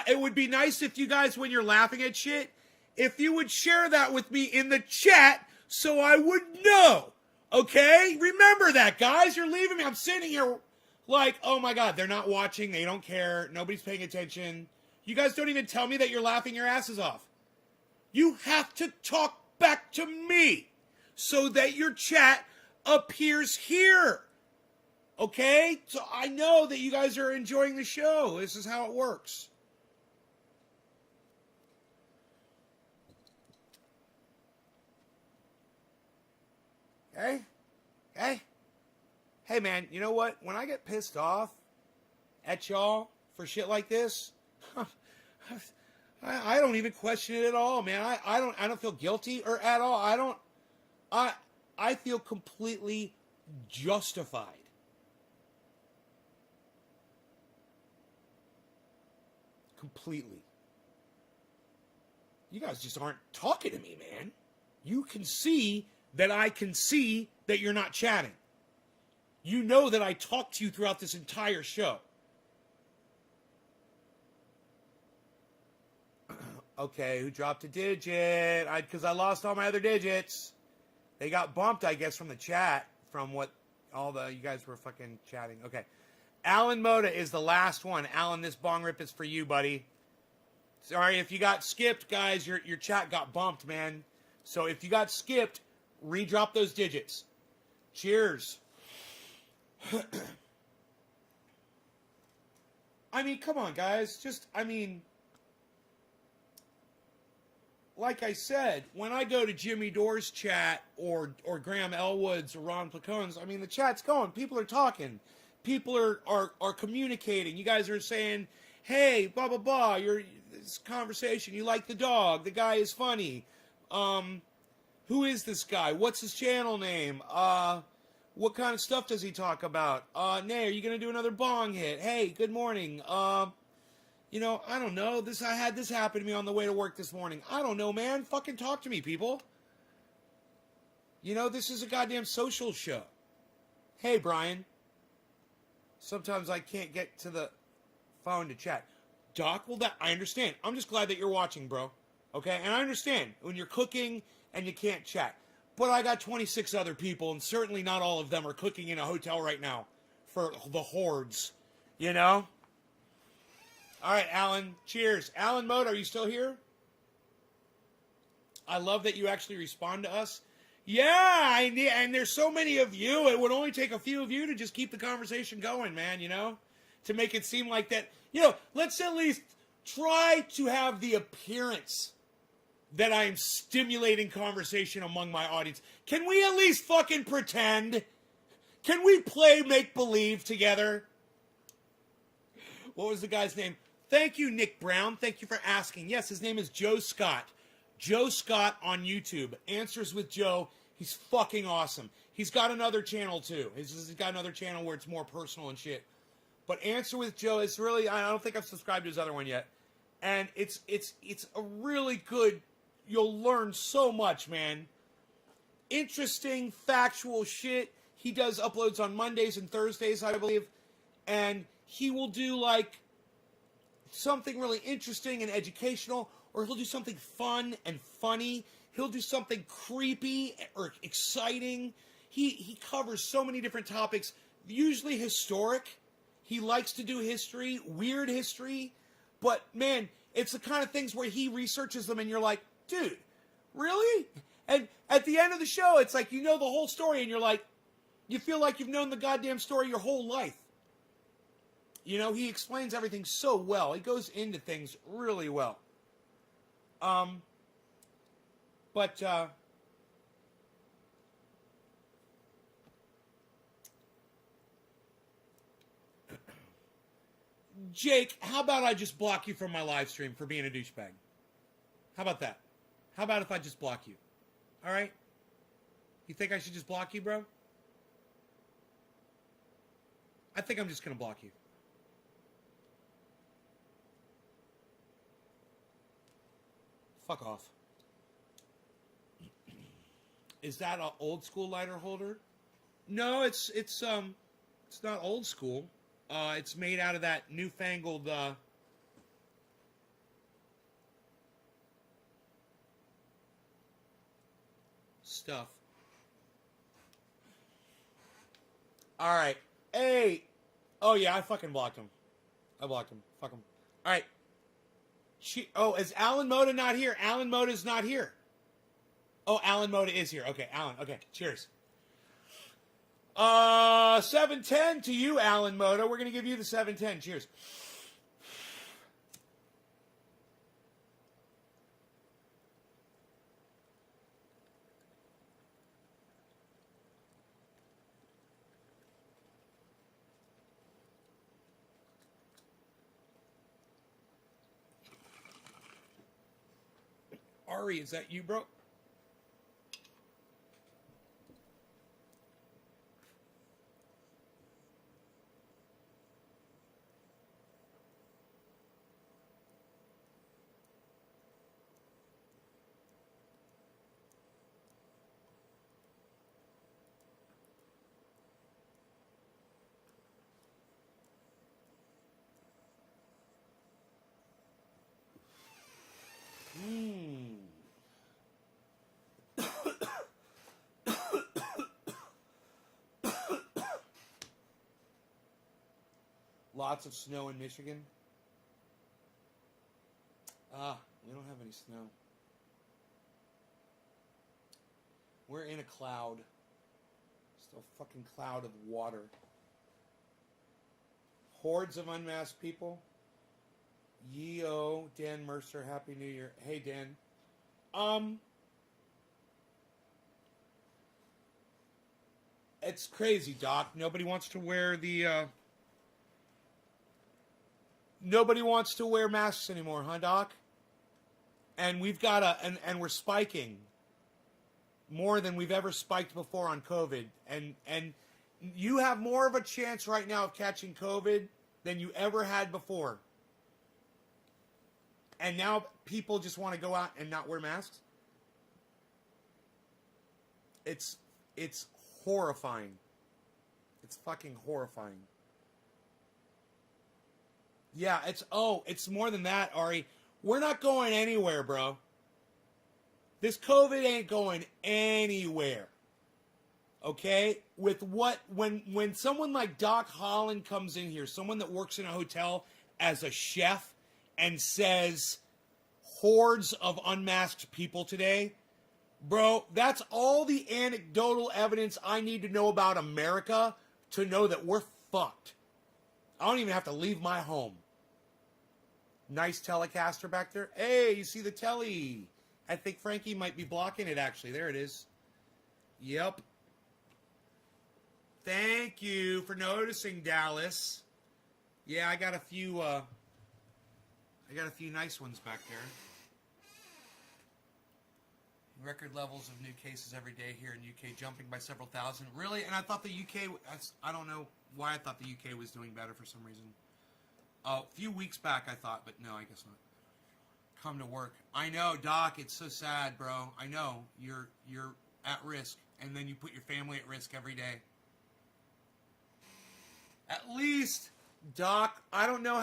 it would be nice if you guys, when you're laughing at shit, if you would share that with me in the chat so I would know. Okay? Remember that, guys. You're leaving me. I'm sitting here like, oh my God, they're not watching. They don't care. Nobody's paying attention. You guys don't even tell me that you're laughing your asses off. You have to talk back to me so that your chat appears here. Okay? So I know that you guys are enjoying the show. This is how it works. Okay? Hey, man, you know what? When I get pissed off, at y'all for shit like this, I don't even question it at all, man. I don't feel guilty or at all. I feel completely justified. Completely. You guys just aren't talking to me, man. You can see that I can see that you're not chatting. You know that I talked to you throughout this entire show. Okay, who dropped a digit? Because I lost all my other digits. They got bumped, I guess, from the chat, from what you guys were fucking chatting. Okay. Alan Moda is the last one. Alan, this bong rip is for you, buddy. Sorry if you got skipped, guys. Your chat got bumped, man. So if you got skipped, redrop those digits. Cheers. I mean, come on, guys. Like I said, when I go to Jimmy Dore's chat or Graham Elwood's or Ron Placone's, I mean, the chat's going. People are talking. People are communicating. You guys are saying, hey, blah, blah, blah, this conversation. You like the dog. The guy is funny. Who is this guy? What's his channel name? What kind of stuff does he talk about? Nay, are you going to do another bong hit? Hey, good morning. I don't know. I had this happen to me on the way to work this morning. I don't know, man. Fucking talk to me, people. This is a goddamn social show. Hey, Brian. Sometimes I can't get to the phone to chat. Doc, well, I understand. I'm just glad that you're watching, bro. Okay? And I understand when you're cooking and you can't chat. But I got 26 other people, and certainly not all of them are cooking in a hotel right now for the hordes. All right, Alan. Cheers. Alan Mode, are you still here? I love that you actually respond to us. Yeah, and there's so many of you. It would only take a few of you to just keep the conversation going, man, to make it seem like that. Let's at least try to have the appearance that I am stimulating conversation among my audience. Can we at least fucking pretend? Can we play make-believe together? What was the guy's name? Thank you, Nick Brown. Thank you for asking. Yes, his name is Joe Scott. Joe Scott on YouTube. Answers with Joe. He's fucking awesome. He's got another channel, too. He's got another channel where it's more personal and shit. But Answer with Joe is really... I don't think I've subscribed to his other one yet. And it's a really good... You'll learn so much, man. Interesting, factual shit. He does uploads on Mondays and Thursdays, I believe. And he will do, something really interesting and educational, or he'll do something fun and funny. He'll do something creepy or exciting. He covers so many different topics, usually historic. He likes to do history, weird history. But, man, it's the kind of things where he researches them and you're like, dude, really? And at the end of the show, it's like you know the whole story and you're like, you feel like you've known the goddamn story your whole life. He explains everything so well. He goes into things really well. Jake, how about I just block you from my live stream for being a douchebag? How about that? How about if I just block you? All right? You think I should just block you, bro? I think I'm just going to block you. Fuck off. Is that an old school lighter holder? No, it's not old school. It's made out of that newfangled stuff. All right. Hey. Oh yeah, I fucking blocked him. I blocked him. Fuck him. All right. Is Alan Moda not here? Alan Moda is not here. Oh, Alan Moda is here. Okay, Alan. Okay, cheers. 710 to you, Alan Moda. We're going to give you the 710. Cheers. Ari, is that you, bro? Lots of snow in Michigan. We don't have any snow. We're in a cloud. Still a fucking cloud of water. Hordes of unmasked people. Yo, Dan Mercer, Happy New Year. Hey, Dan. It's crazy, Doc. Nobody wants to wear the, Nobody wants to wear masks anymore, huh, Doc? And we've got and we're spiking more than we've ever spiked before on COVID. And you have more of a chance right now of catching COVID than you ever had before. And now people just want to go out and not wear masks. It's horrifying. It's fucking horrifying. Yeah, it's more than that, Ari. We're not going anywhere, bro. This COVID ain't going anywhere. Okay? When someone like Doc Holland comes in here, someone that works in a hotel as a chef and says hordes of unmasked people today, bro, that's all the anecdotal evidence I need to know about America to know that we're fucked. I don't even have to leave my home. Nice Telecaster back there. Hey, you see the telly. I think Frankie might be blocking it, actually. There it is. Yep. Thank you for noticing, Dallas. Yeah, I got a few nice ones back there. Record levels of new cases every day here in UK, jumping by several thousand. Really? And I thought the UK, I don't know why I thought the UK was doing better for some reason. A few weeks back I thought, but no, I guess not. Come to work. I know, Doc, it's so sad, bro. I know. You're at risk, and then you put your family at risk every day. At least, Doc, I don't know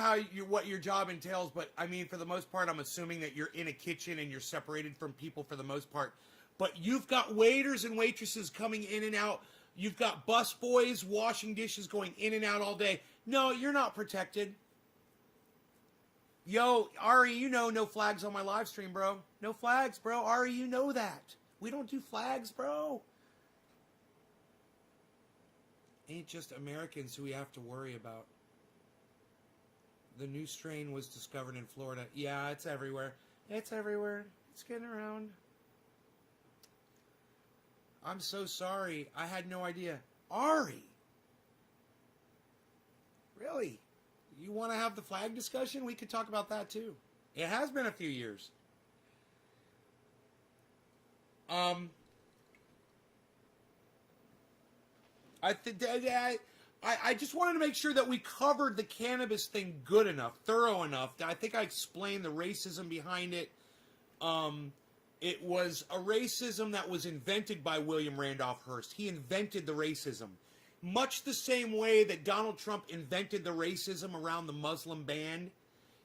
what your job entails, but I mean, for the most part, I'm assuming that you're in a kitchen and you're separated from people for the most part. But you've got waiters and waitresses coming in and out. You've got bus boys washing dishes going in and out all day. No, you're not protected. Yo, Ari, you know no flags on my live stream, bro. No flags, bro. Ari, you know that. We don't do flags, bro. Ain't just Americans who we have to worry about. The new strain was discovered in Florida. Yeah, it's everywhere. It's everywhere. It's getting around. I'm so sorry. I had no idea. Ari! Really? You want to have the flag discussion? We could talk about that too. It has been a few years. I just wanted to make sure that we covered the cannabis thing good enough, thorough enough. I think I explained the racism behind it. It was a racism that was invented by William Randolph Hearst. He invented the racism. Much the same way that Donald Trump invented the racism around the Muslim ban,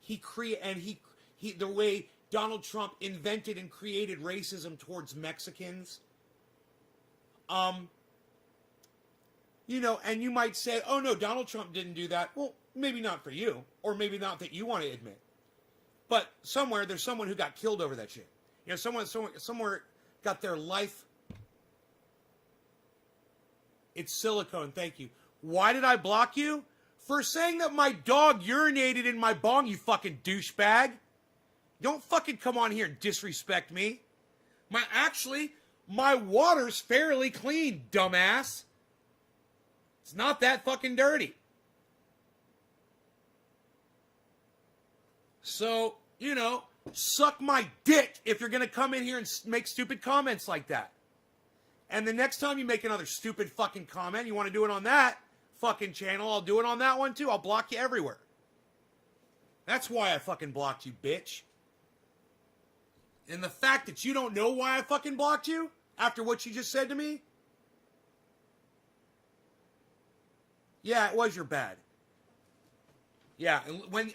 the way Donald Trump invented and created racism towards Mexicans. And you might say, oh no, Donald Trump didn't do that. Well, maybe not for you, or maybe not that you want to admit. But somewhere, there's someone who got killed over that shit. Somewhere got their life. It's silicone, thank you. Why did I block you? For saying that my dog urinated in my bong, you fucking douchebag. Don't fucking come on here and disrespect me. My water's fairly clean, dumbass. It's not that fucking dirty. So, Suck my dick if you're going to come in here and make stupid comments like that. And the next time you make another stupid fucking comment, you want to do it on that fucking channel, I'll do it on that one too. I'll block you everywhere. That's why I fucking blocked you, bitch. And the fact that you don't know why I fucking blocked you after what you just said to me? Yeah, it was your bad. Yeah,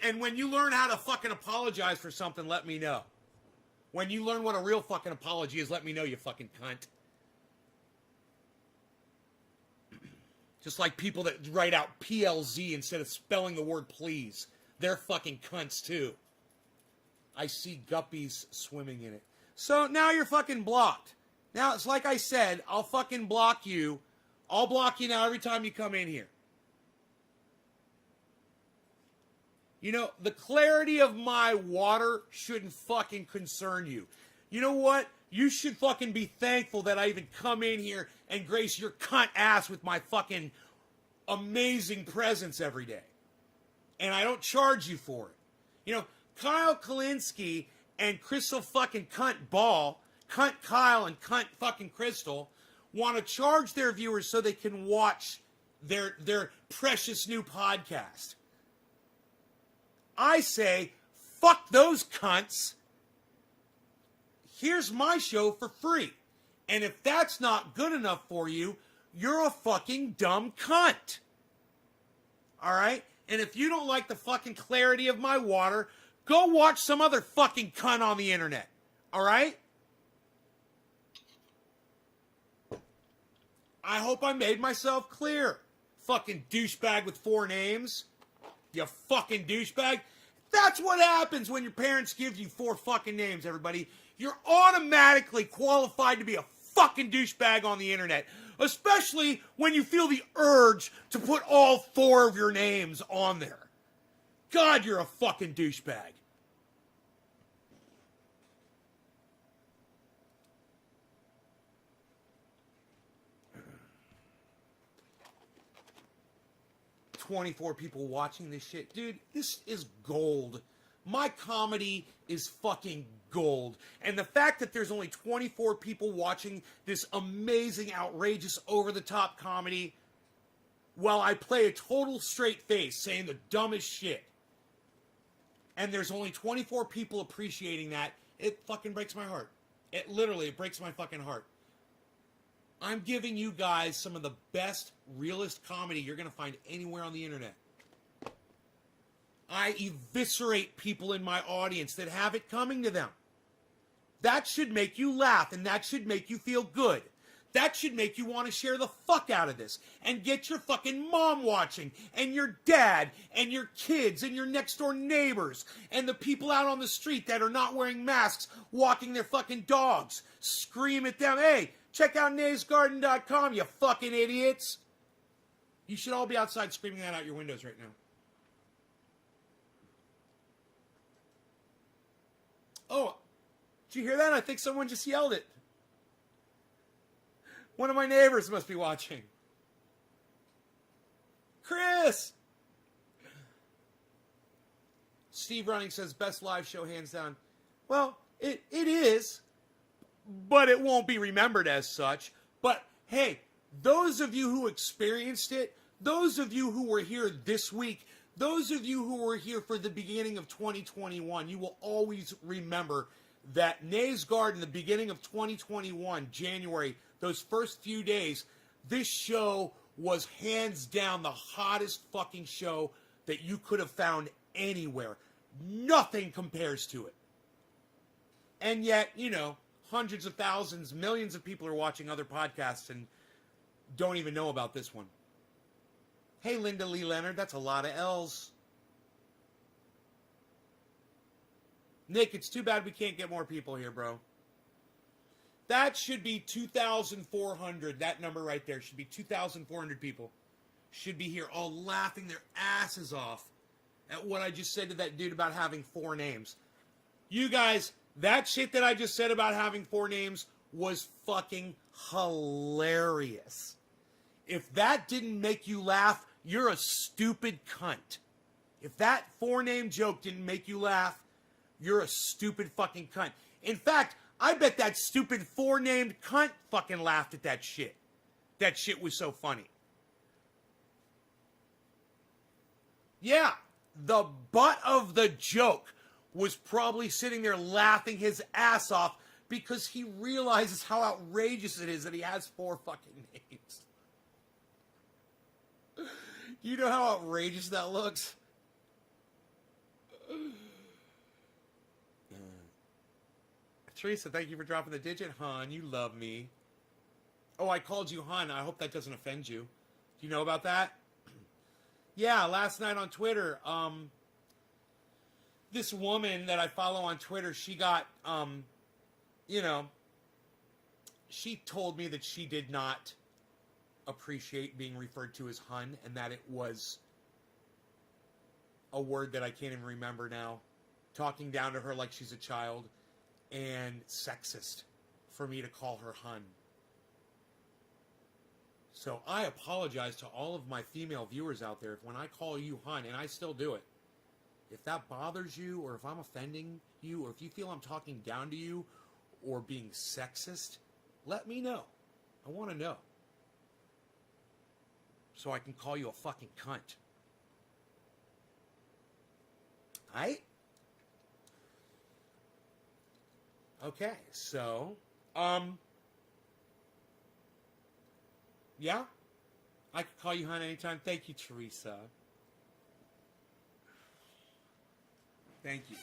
and when you learn how to fucking apologize for something, let me know. When you learn what a real fucking apology is, let me know, you fucking cunt. Just like people that write out PLZ instead of spelling the word please. They're fucking cunts too. I see guppies swimming in it. So now you're fucking blocked. Now, it's like I said, I'll fucking block you. I'll block you now every time you come in here. You know, the clarity of my water shouldn't fucking concern you. You know what? You should fucking be thankful that I even come in here and grace your cunt ass with my fucking amazing presence every day. And I don't charge you for it. You know, Kyle Kalinske and Crystal fucking cunt Ball, cunt Kyle and cunt fucking Crystal, want to charge their viewers so they can watch their precious new podcast. I say, fuck those cunts. Here's my show for free. And if that's not good enough for you, you're a fucking dumb cunt. All right? And if you don't like the fucking clarity of my water, go watch some other fucking cunt on the internet. All right? I hope I made myself clear. Fucking douchebag with 4 names. You fucking douchebag. That's what happens when your parents give you 4 fucking names, everybody. You're automatically qualified to be a fucking douchebag on the internet. Especially when you feel the urge to put all 4 of your names on there. God, you're a fucking douchebag. "24 people watching this shit." Dude, this is gold. My comedy is fucking gold. And the fact that there's only 24 people watching this amazing, outrageous, over-the-top comedy while I play a total straight face saying the dumbest shit, and there's only 24 people appreciating that, it fucking breaks my heart. It literally breaks my fucking heart. I'm giving you guys some of the best, realest comedy you're going to find anywhere on the internet. I eviscerate people in my audience that have it coming to them. That should make you laugh, and that should make you feel good. That should make you want to share the fuck out of this and get your fucking mom watching, and your dad, and your kids, and your next door neighbors, and the people out on the street that are not wearing masks, walking their fucking dogs. Scream at them, "Hey, check out naysgarden.com, you fucking idiots." You should all be outside screaming that out your windows right now. Oh, did you hear that? I think someone just yelled it. One of my neighbors must be watching. Chris! Steve Running says, "Best live show, hands down." Well, it is, but it won't be remembered as such. But, hey, those of you who experienced it, those of you who were here this week, those of you who were here for the beginning of 2021, you will always remember that Nays Garden, the beginning of 2021, January, those first few days, this show was hands down the hottest fucking show that you could have found anywhere. Nothing compares to it. And yet, you know, hundreds of thousands, millions of people are watching other podcasts and don't even know about this one. Hey, Linda Lee Leonard, that's a lot of L's. Nick, it's too bad we can't get more people here, bro. That should be 2,400. That number right there should be 2,400 people. Should be here all laughing their asses off at what I just said to that dude about having 4 names. You guys, that shit that I just said about having 4 names was fucking hilarious. If that didn't make you laugh, you're a stupid cunt. If that 4-name joke didn't make you laugh, You're a stupid fucking cunt. In fact, I bet that stupid four-named cunt fucking laughed at that shit. That shit was so funny. Yeah, the butt of the joke was probably sitting there laughing his ass off because he realizes how outrageous it is that he has four fucking names. You know how outrageous that looks? Teresa, thank you for dropping the digit, hon. You love me. Oh, I called you hon. I hope that doesn't offend you. Do you know about that? Yeah, last night on Twitter, this woman that I follow on Twitter, she got, she told me that she did not appreciate being referred to as hun, and that it was a word that I can't even remember now, talking down to her like she's a child, and sexist for me to call her hun. So I apologize to all of my female viewers out there if when I call you hun, and I still do it, if that bothers you, or if I'm offending you, or if you feel I'm talking down to you, or being sexist, let me know. I want to know. So I can call you a fucking cunt. Aight? Okay, so, yeah, I could call you hon anytime. Thank you, Teresa. Thank you.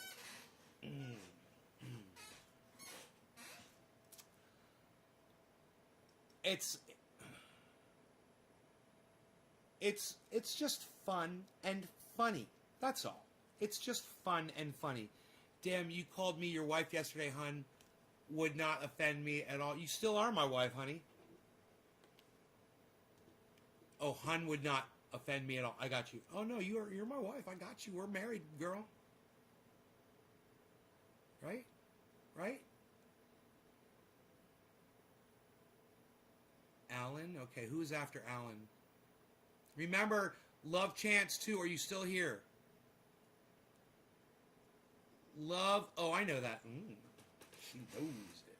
It's just fun and funny. That's all. It's just fun and funny. Damn, you called me your wife yesterday, hun. Would not offend me at all. You still are my wife, honey. Oh, hun would not offend me at all. I got you. Oh no, you're my wife. I got you. We're married, girl. Right? Right? Alan? Okay, who's after Alan? Remember, Love Chance 2. Are you still here? Love... Oh, I know that. She knows it.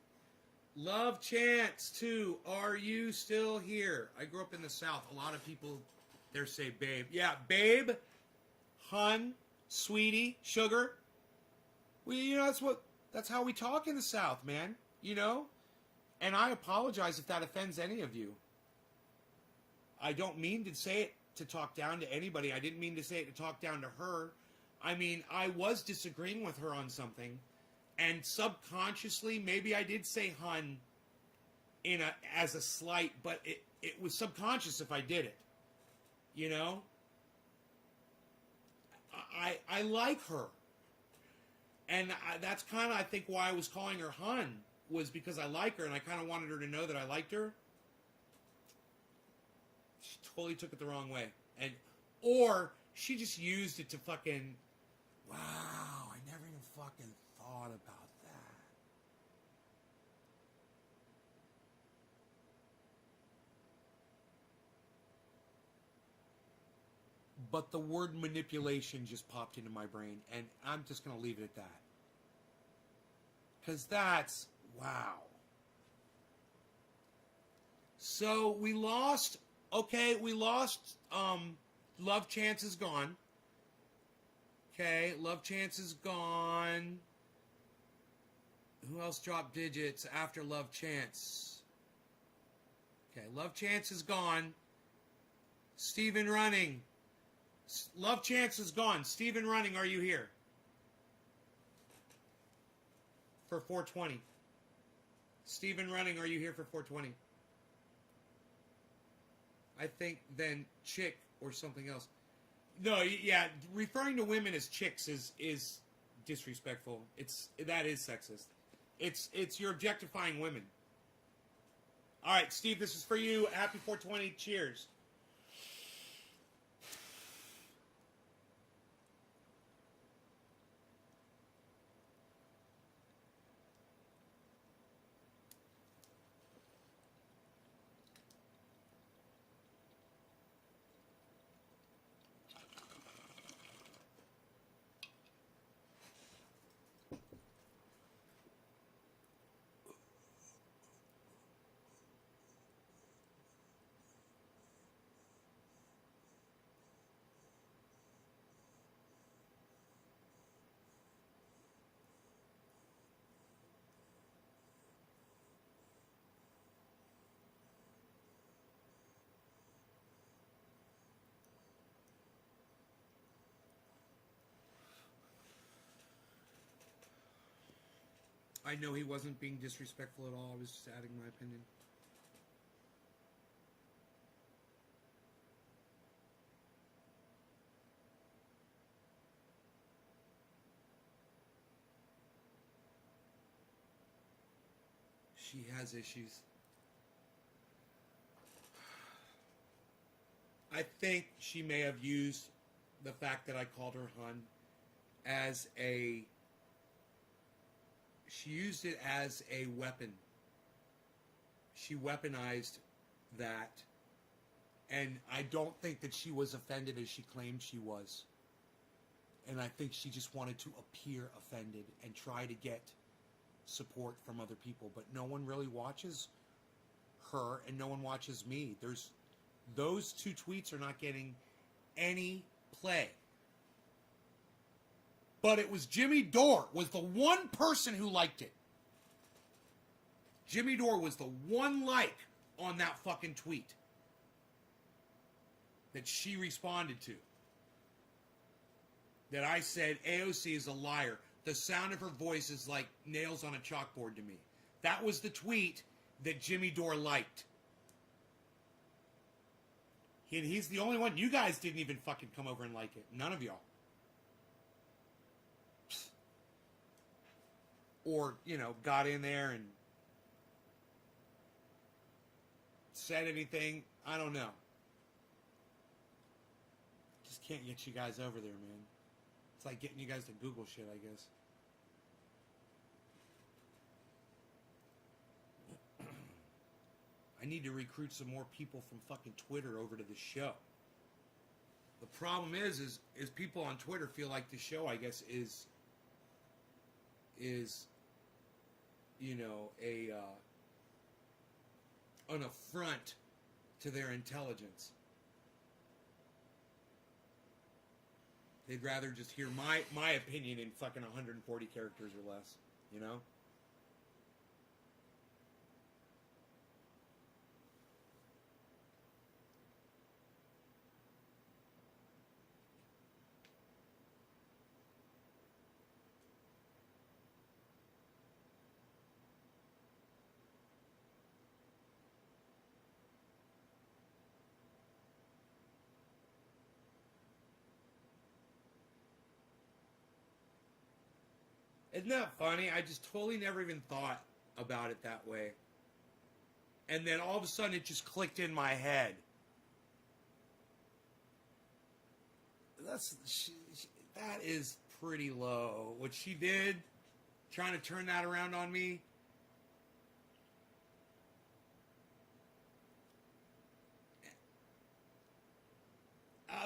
Love Chance 2. Are you still here? I grew up in the South. A lot of people there say babe. Yeah, babe, hun, sweetie, sugar. That's how we talk in the South, man. You know? And I apologize if that offends any of you. I don't mean to say it to talk down to anybody. I didn't mean to say it to talk down to her. I mean, I was disagreeing with her on something, and subconsciously, maybe I did say hun as a slight, but it was subconscious if I did it. You know? I like her. And that's kind of, I think, why I was calling her hun, was because I like her, and I kind of wanted her to know that I liked her. She totally took it the wrong way. Or she just used it to fucking, wow, I never even fucking thought about that. But the word manipulation just popped into my brain, and I'm just going to leave it at that. Because that's, wow. So we lost, Love Chance is gone. Okay, Love Chance is gone. Who else dropped digits after Love Chance? Okay, Love Chance is gone. Steven Running. Love Chance is gone. Steven Running, are you here? For 420. Steven Running, are you here for 420? I think then chick or something else. No, yeah, referring to women as chicks is disrespectful. That is sexist. It's you're objectifying women. All right, Steve, this is for you. Happy 420. Cheers. I know he wasn't being disrespectful at all. I was just adding my opinion. She has issues. I think she may have used the fact that I called her hun as a... She used it as a weapon. She weaponized that. And I don't think that she was offended as she claimed she was. And I think she just wanted to appear offended and try to get support from other people. But no one really watches her and no one watches me. Those two tweets are not getting any play. But it was Jimmy Dore was the one person who liked it. Jimmy Dore was the one like on that fucking tweet that she responded to. That I said AOC is a liar. The sound of her voice is like nails on a chalkboard to me. That was the tweet that Jimmy Dore liked. He's the only one. You guys didn't even fucking come over and like it. None of y'all. Or, got in there and said anything. I don't know. Just can't get you guys over there, man. It's like getting you guys to Google shit, I guess. I need to recruit some more people from fucking Twitter over to the show. The problem is people on Twitter feel like the show, I guess, is an affront to their intelligence. They'd rather just hear my opinion in fucking 140 characters or less, Isn't that funny? I just totally never even thought about it that way. And then all of a sudden it just clicked in my head. That is pretty low. What she did, trying to turn that around on me.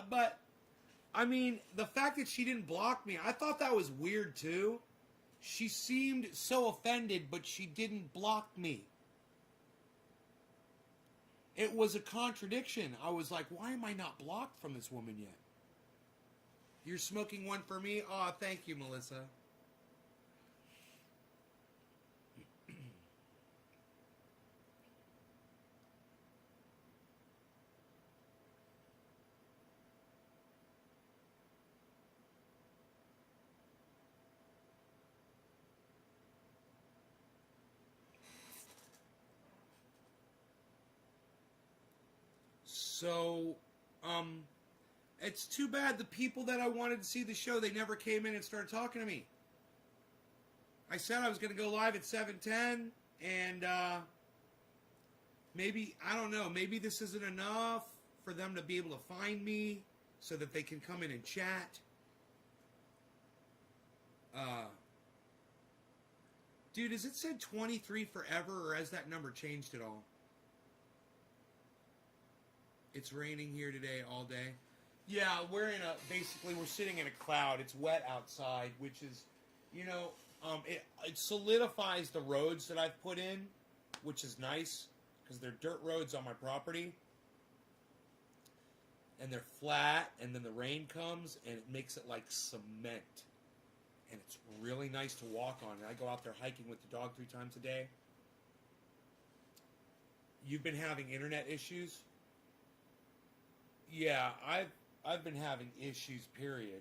But, I mean, the fact that she didn't block me, I thought that was weird too. She seemed so offended, but she didn't block me. It was a contradiction. I was like, why am I not blocked from this woman yet? You're smoking one for me? Aw, thank you, Melissa. So, it's too bad the people that I wanted to see the show, they never came in and started talking to me. I said I was going to go live at 7:10, and maybe, I don't know, maybe this isn't enough for them to be able to find me so that they can come in and chat. Dude, has it said 23 forever, or has that number changed at all? It's raining here today all day. Yeah, basically we're sitting in a cloud. It's wet outside, which is, it solidifies the roads that I've put in, which is nice, because they're dirt roads on my property. And they're flat, and then the rain comes, and it makes it like cement. And it's really nice to walk on. And I go out there hiking with the dog 3 times a day. You've been having internet issues? Yeah, I've been having issues, period.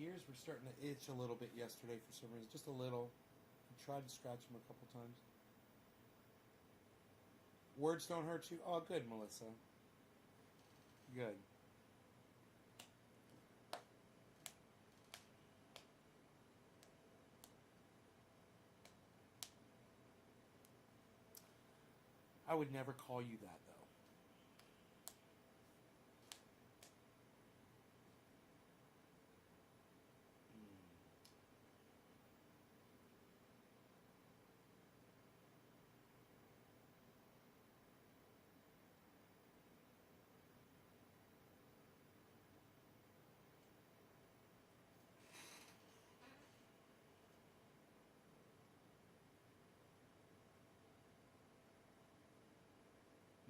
ears were starting to itch a little bit yesterday for some reason, just a little. I tried to scratch them a couple times. Words don't hurt you? Oh, good, Melissa. Good. I would never call you that, though.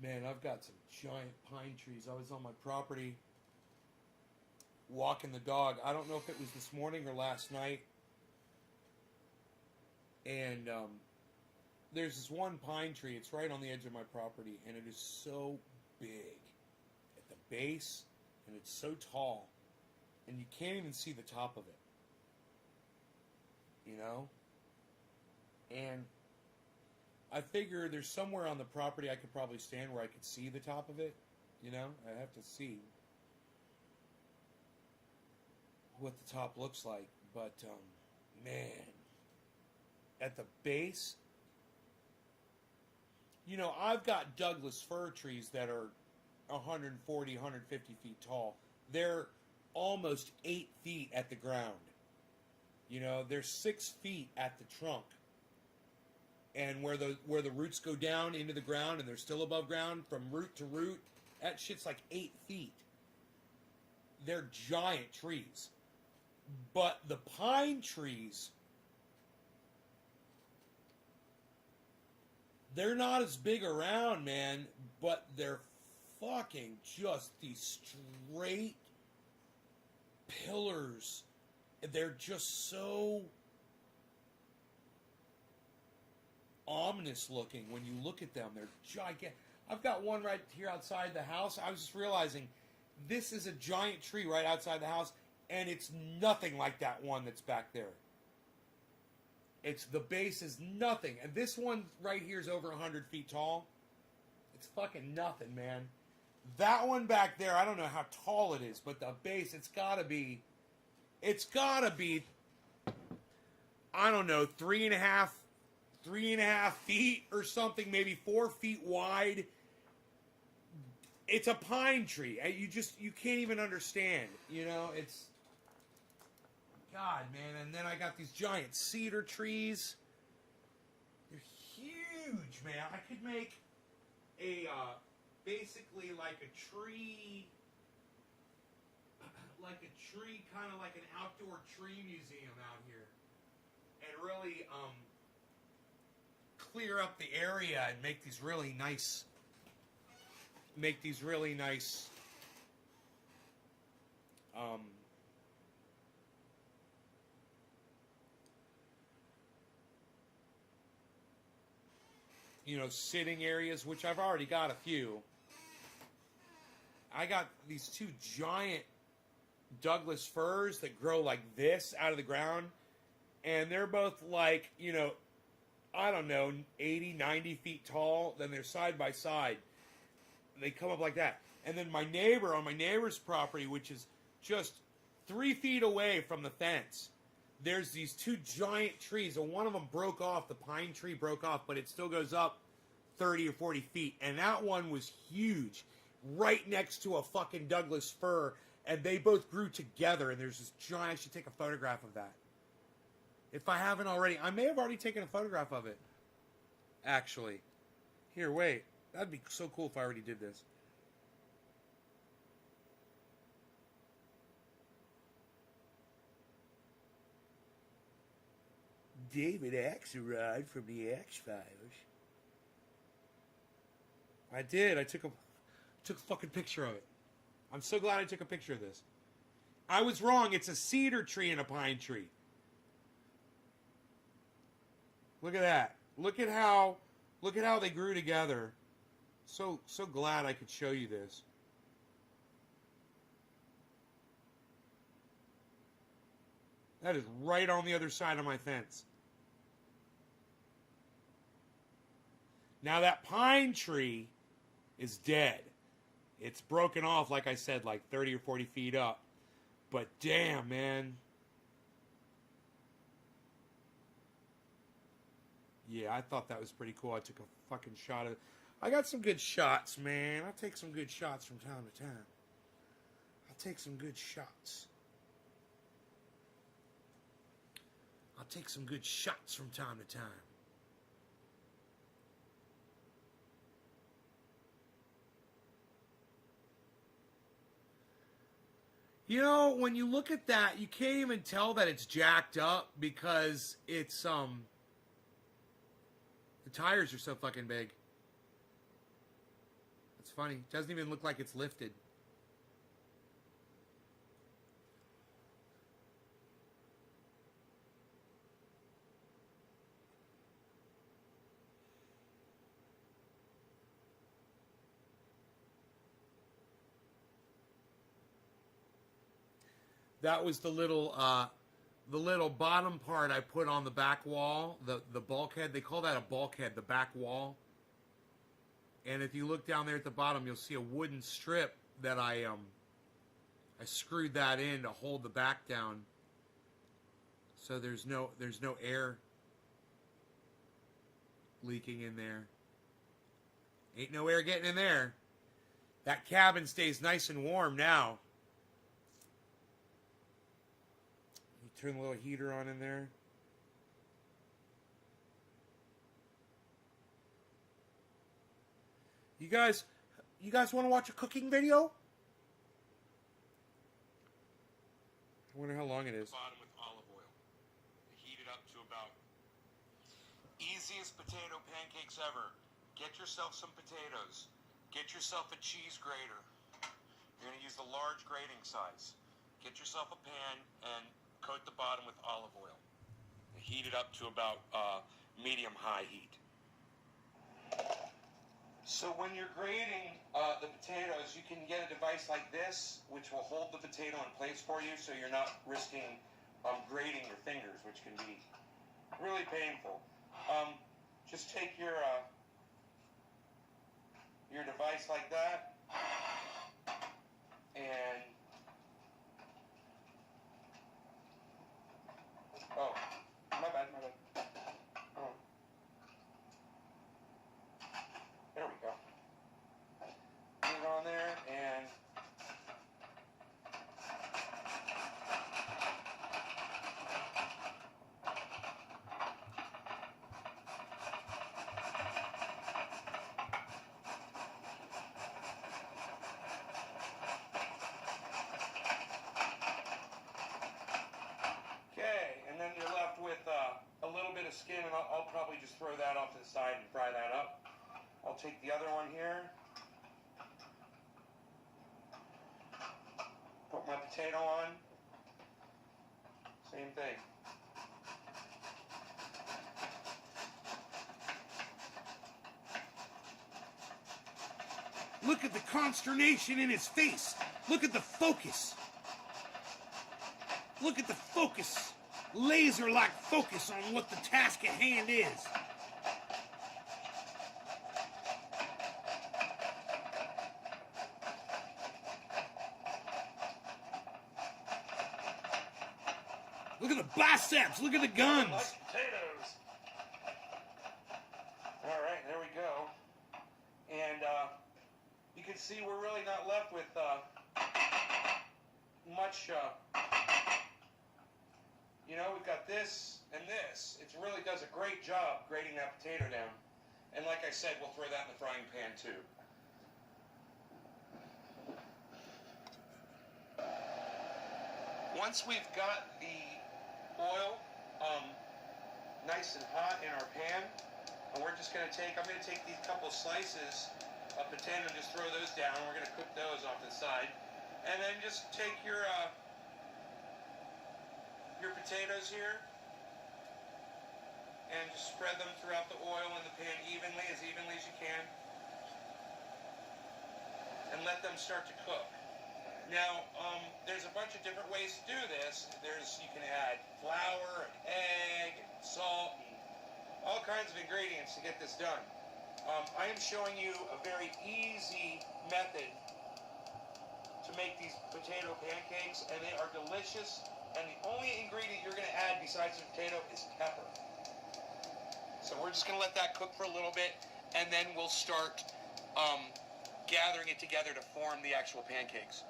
Man, I've got some giant pine trees. I was on my property walking the dog. I don't know if it was this morning or last night. And there's this one pine tree. It's right on the edge of my property. And it is so big at the base. And it's so tall. And you can't even see the top of it. You know? And I figure there's somewhere on the property I could probably stand where I could see the top of it. You know, I have to see what the top looks like. But, man, at the base, you know, I've got Douglas fir trees that are 140, 150 feet tall. They're almost 8 feet at the ground. You know, they're 6 feet at the trunk. And where the roots go down into the ground and they're still above ground from root to root, that shit's like 8 feet. They're giant trees. But the pine trees, they're not as big around, man, but they're fucking just these straight pillars. They're just so ominous looking when you look at them. They're gigantic. I've got one right here outside the house. I was just realizing this is a giant tree right outside the house, and it's nothing like that one that's back there. It's the base is nothing, and this one right here is over 100 feet tall. It's fucking nothing, man. That one back there, I don't know how tall it is, but the base, it's gotta be, I don't know, 3.5 feet or something, maybe 4 feet wide. It's a pine tree. You can't even understand. You know, it's, God, man. And then I got these giant cedar trees. They're huge, man. I could make basically like a tree, kind of like an outdoor tree museum out here. And really, clear up the area and make these really nice you know, sitting areas, which I've already got a few. I got these two giant Douglas firs that grow like this out of the ground, and they're both like, you know, I don't know, 80, 90 feet tall. Then they're side by side. They come up like that. And then my neighbor, on my neighbor's property, which is just 3 feet away from the fence, there's these two giant trees. And one of them broke off. The pine tree broke off, but it still goes up 30 or 40 feet. And that one was huge, right next to a fucking Douglas fir. And they both grew together. And there's this giant, I should take a photograph of that. If I haven't already, I may have already taken a photograph of it. Actually. Here, wait. That'd be so cool if I already did this. David Axelrod from the X-Files. I did. I took a fucking picture of it. I'm so glad I took a picture of this. I was wrong. It's a cedar tree and a pine tree. Look at that. Look at how they grew together. So glad I could show you this. That is right on the other side of my fence. Now that pine tree is dead. It's broken off, like I said, like 30 or 40 feet up. But damn, man. Yeah, I thought that was pretty cool. I took a fucking shot of it. I got some good shots, man. I'll take some good shots from time to time. I'll take some good shots. I'll take some good shots from time to time. You know, when you look at that, you can't even tell that it's jacked up because it's, the tires are so fucking big. It's funny. It doesn't even look like it's lifted. That was the little bottom part I put on the back wall, the bulkhead. They call that a bulkhead, the back wall. And if you look down there at the bottom, you'll see a wooden strip that I screwed that in to hold the back down. So there's no air leaking in there. Ain't no air getting in there. That cabin stays nice and warm now. Turn the little heater on in there. You guys want to watch a cooking video? I wonder how long it is. Bottom with olive oil. Heat it up to about easiest potato pancakes ever. Get yourself some potatoes. Get yourself a cheese grater. You're going to use the large grating size. Get yourself a pan and coat the bottom with olive oil. Heat it up to about medium-high heat. So when you're grating the potatoes, you can get a device like this, which will hold the potato in place for you, so you're not risking grating your fingers, which can be really painful. Just take your device like that, and oh, my bad. Oh. There we go. Put it on there, and skin, and I'll probably just throw that off to the side and fry that up. I'll take the other one here, put my potato on, same thing. Look at the consternation in his face. Look at the focus. Look at the focus. Laser-like focus on what the task at hand is. Look at the biceps. Look at the guns. Like potatoes. All right, there we go. And you can see we're really not left with much. You know, we've got this and this. It really does a great job grating that potato down. And like I said, we'll throw that in the frying pan too. Once we've got the oil nice and hot in our pan, and I'm going to take these couple of slices of potato and just throw those down. We're going to cook those off to the side. And then just take your potatoes here and just spread them throughout the oil in the pan evenly as you can, and let them start to cook. Now, there's a bunch of different ways to do this. You can add flour, and egg, and salt, and all kinds of ingredients to get this done. I am showing you a very easy method to make these potato pancakes, and they are delicious. And the only ingredient you're going to add besides the potato is pepper. So we're just going to let that cook for a little bit, and then we'll start gathering it together to form the actual pancakes.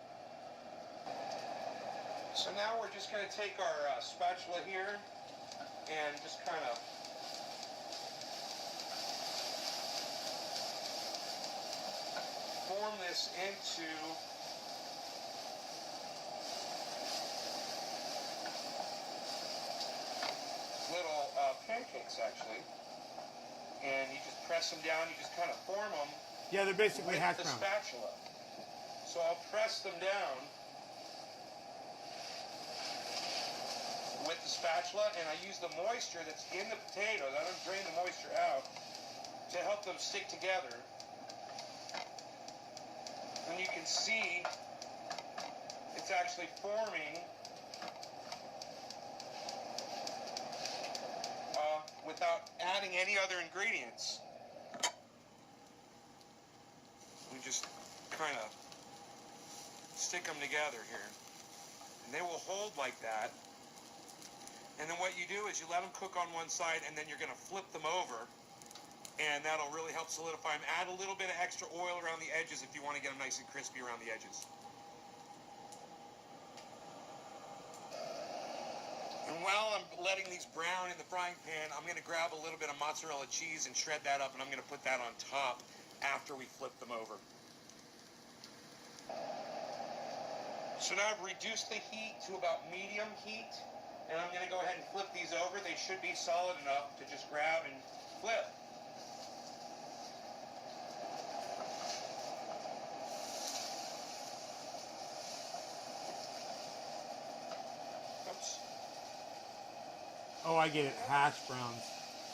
So now we're just going to take our spatula here and just kind of form this into little pancakes, actually. And you just press them down, you just kind of form them. Yeah, they're basically hash with the browns. spatula. So I'll press them down with the spatula, and I use the moisture that's in the potatoes. I don't drain the moisture out to help them stick together. And you can see it's actually forming without adding any other ingredients. We just kind of stick them together here. And they will hold like that. And then what you do is you let them cook on one side, and then you're going to flip them over. And that'll really help solidify them. Add a little bit of extra oil around the edges if you want to get them nice and crispy around the edges. And while I'm letting these brown in the frying pan, I'm going to grab a little bit of mozzarella cheese and shred that up, and I'm going to put that on top after we flip them over. So now I've reduced the heat to about medium heat, and I'm going to go ahead and flip these over. They should be solid enough to just grab and flip. Oops. Oh, I get it. Hash browns.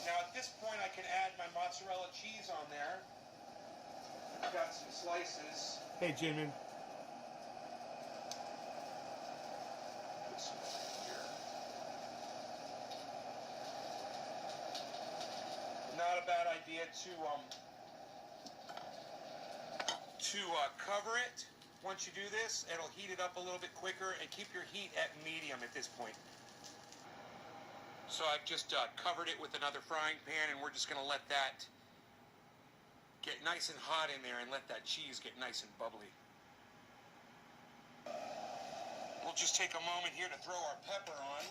Now at this point I can add my mozzarella cheese on there. I've got some slices. Hey, Jamin. Put some here. Not a bad idea to cover it. Once you do this, it'll heat it up a little bit quicker, and keep your heat at medium at this point. So I've just covered it with another frying pan, and we're just going to let that get nice and hot in there and let that cheese get nice and bubbly. We'll just take a moment here to throw our pepper on.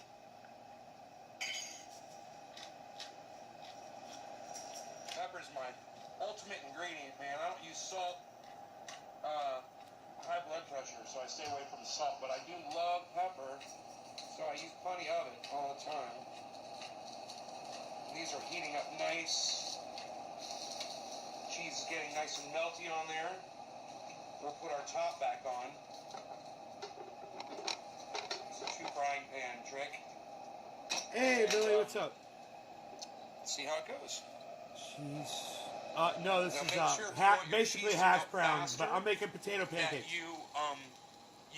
Pepper's my ultimate ingredient, man. I don't use salt. High blood pressure, so I stay away from the salt, but I do love pepper, so I use plenty of it all the time. These are heating up nice. Cheese is getting nice and melty on there. We'll put our top back on. It's a 2 frying pan trick. Hey, Billy, what's up? See how it goes. Cheese. No, this Now is make sure if you want your basically cheese to hash melt browns, but faster, I'm making potato that pancakes.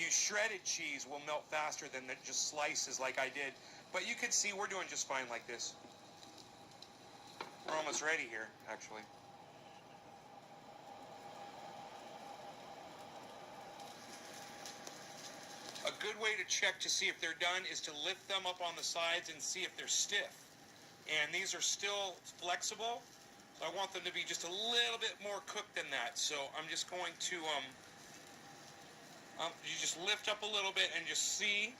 you shredded cheese will melt faster than just slices like I did. But you can see we're doing just fine like this. We're almost ready here, actually. A good way to check to see if they're done is to lift them up on the sides and see if they're stiff. And these are still flexible. So I want them to be just a little bit more cooked than that. So I'm just going to, you just lift up a little bit and just see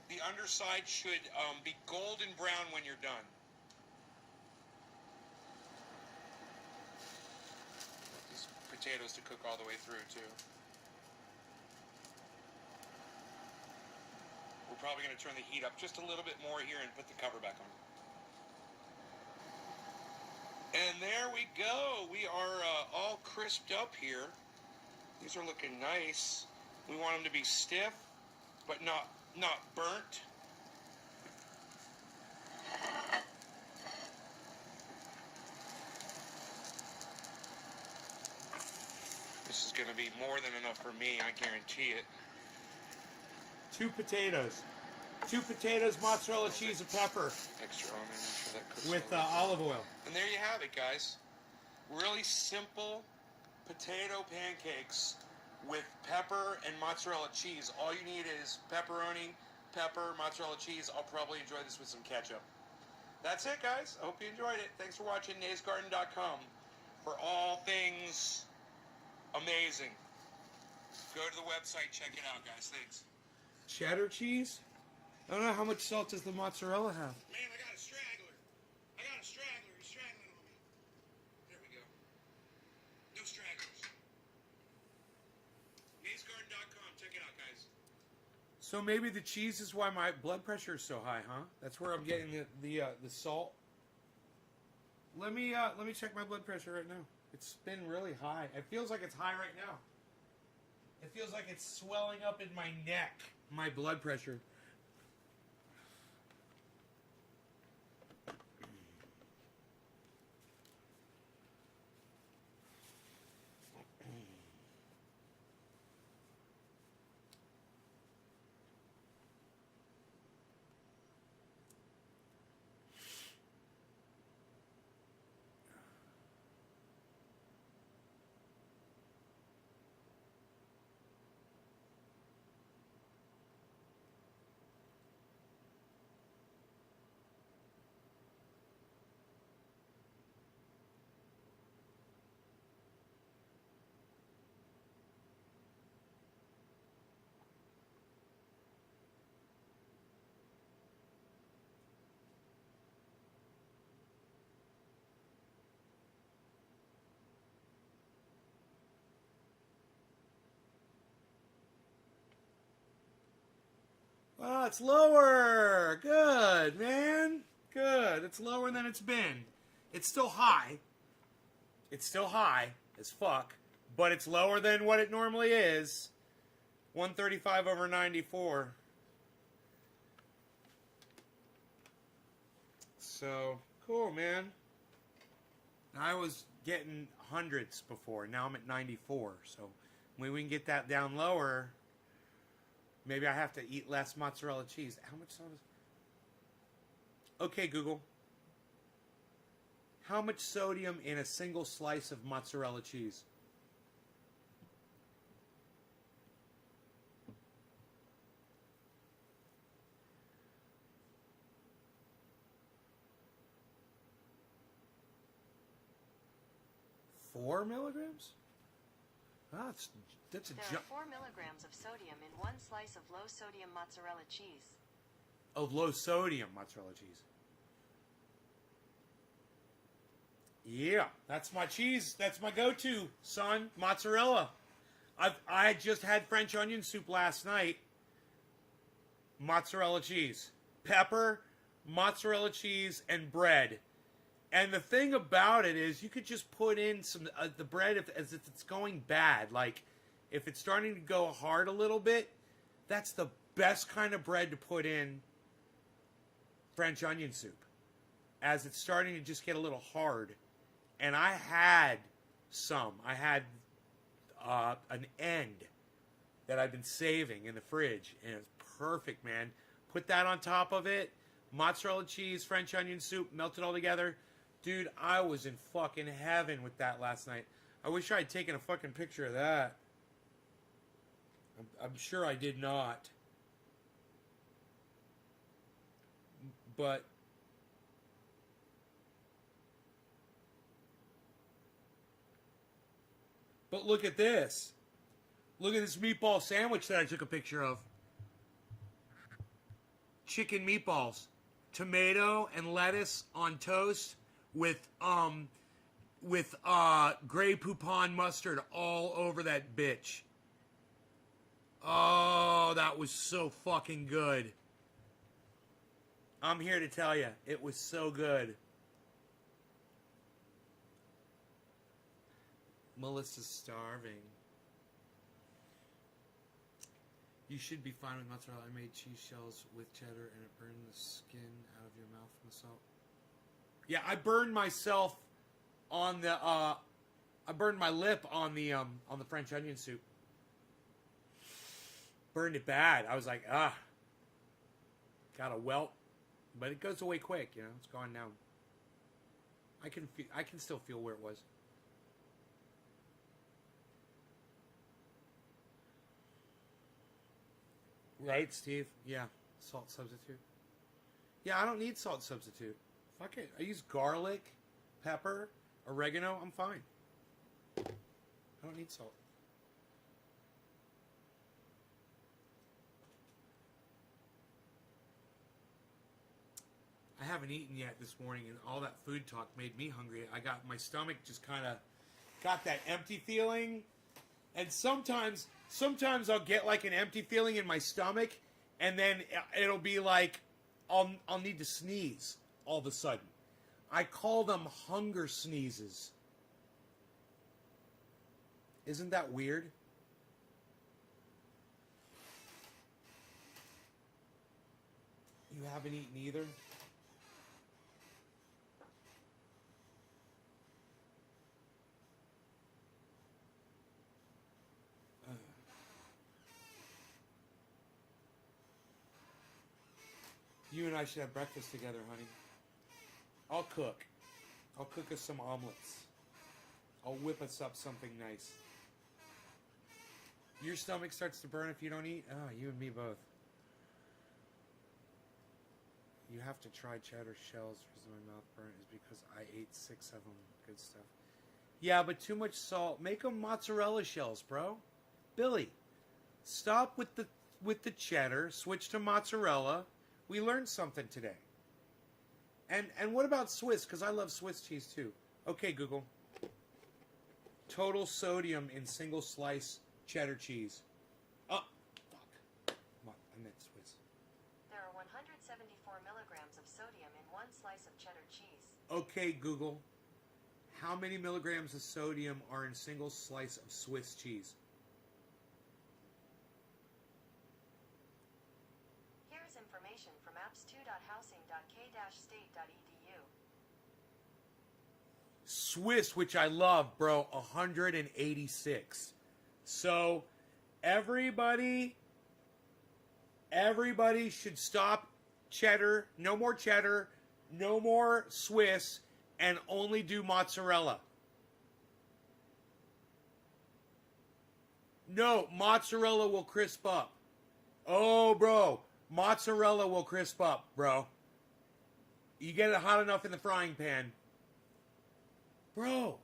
the underside should be golden brown when you're done. These potatoes to cook all the way through too. We're probably going to turn the heat up just a little bit more here and put the cover back on. And there we go. We are all crisped up here. These are looking nice. We want them to be stiff, but not burnt. This is going to be more than enough for me, I guarantee it. 2 potatoes. 2 potatoes, mozzarella cheese, and pepper Extra onion for that cooks with well. olive oil. And there you have it, guys. Really simple potato pancakes with pepper and mozzarella cheese. All you need is pepperoni, pepper, mozzarella cheese. I'll probably enjoy this with some ketchup. That's it, guys. I hope you enjoyed it. Thanks for watching naysgarden.com for all things amazing. Go to the website, check it out, guys. Thanks. Cheddar cheese? I don't know, how much salt does the mozzarella have? Man, I got a straggler. He's straggling on me. There we go. No stragglers. naysgarden.com. Check it out, guys. So maybe the cheese is why my blood pressure is so high, huh? That's where I'm getting the salt. Let me check my blood pressure right now. It's been really high. It feels like it's high right now. It feels like it's swelling up in my neck. My blood pressure. Oh, it's lower. Good, man. Good. It's lower than it's been. It's still high. It's still high as fuck, but it's lower than what it normally is. 135 over 94. So, cool, man. I was getting hundreds before. Now I'm at 94. So, when we can get that down lower, maybe I have to eat less mozzarella cheese. How much salt is... Okay, Google. How much sodium in a single slice of mozzarella cheese? Four milligrams? Ah, that's a There jump. are 4 milligrams of sodium in 1 slice of low-sodium mozzarella cheese. Of low sodium mozzarella cheese. Yeah, that's my cheese. That's my go-to, son. Mozzarella. I just had French onion soup last night. Mozzarella cheese, pepper, mozzarella cheese, and bread. And the thing about it is, you could just put in some the bread as if it's going bad. Like, if it's starting to go hard a little bit, that's the best kind of bread to put in French onion soup. As it's starting to just get a little hard. And I had some. I had an end that I've been saving in the fridge. And it's perfect, man. Put that on top of it. Mozzarella cheese, French onion soup, melt it all together. Dude, I was in fucking heaven with that last night. I wish I had taken a fucking picture of that. I'm sure I did not. But look at this. Look at this meatball sandwich that I took a picture of. Chicken meatballs. Tomato and lettuce on toast with Grey Poupon mustard all over that bitch. Oh, that was so fucking good. I'm here to tell you, it was so good. Melissa's starving. You should be fine with mozzarella. I made cheese shells with cheddar and it burned the skin out of your mouth from the salt. Yeah, I burned myself on the I burned my lip on the French onion soup. burned it bad. I was like, got a welt, but it goes away quick. You know, it's gone now. I can still feel where it was. Right, Steve? Yeah, salt substitute. Yeah, I don't need salt substitute. Fuck it. I use garlic, pepper, oregano. I'm fine. I don't need salt. I haven't eaten yet this morning, and all that food talk made me hungry. I got my stomach just kind of got that empty feeling, and sometimes I'll get like an empty feeling in my stomach, and then it'll be like I'll need to sneeze all of a sudden. I call them hunger sneezes. Isn't that weird? You haven't eaten either? You and I should have breakfast together, honey. I'll cook. I'll cook us some omelets. I'll whip us up something nice. Your stomach starts to burn if you don't eat? Oh, you and me both. You have to try cheddar shells. The reason my mouth burnt is because I ate 6 of them. Good stuff. Yeah, but too much salt. Make them mozzarella shells, bro. Billy, stop with the cheddar. Switch to mozzarella. We learned something today. And what about Swiss? Because I love Swiss cheese too. Okay, Google. Total sodium in single slice cheddar cheese. Oh, fuck. I meant Swiss. There are 174 milligrams of sodium in one slice of cheddar cheese. Okay, Google. How many milligrams of sodium are in single slice of Swiss cheese? Here is information from apps2.housing.k-state.edu. Swiss, which I love, bro, 186. So everybody should stop cheddar, no more Swiss, and only do mozzarella. No, mozzarella will crisp up. Oh, bro, mozzarella will crisp up, bro. You get it hot enough in the frying pan. Bro,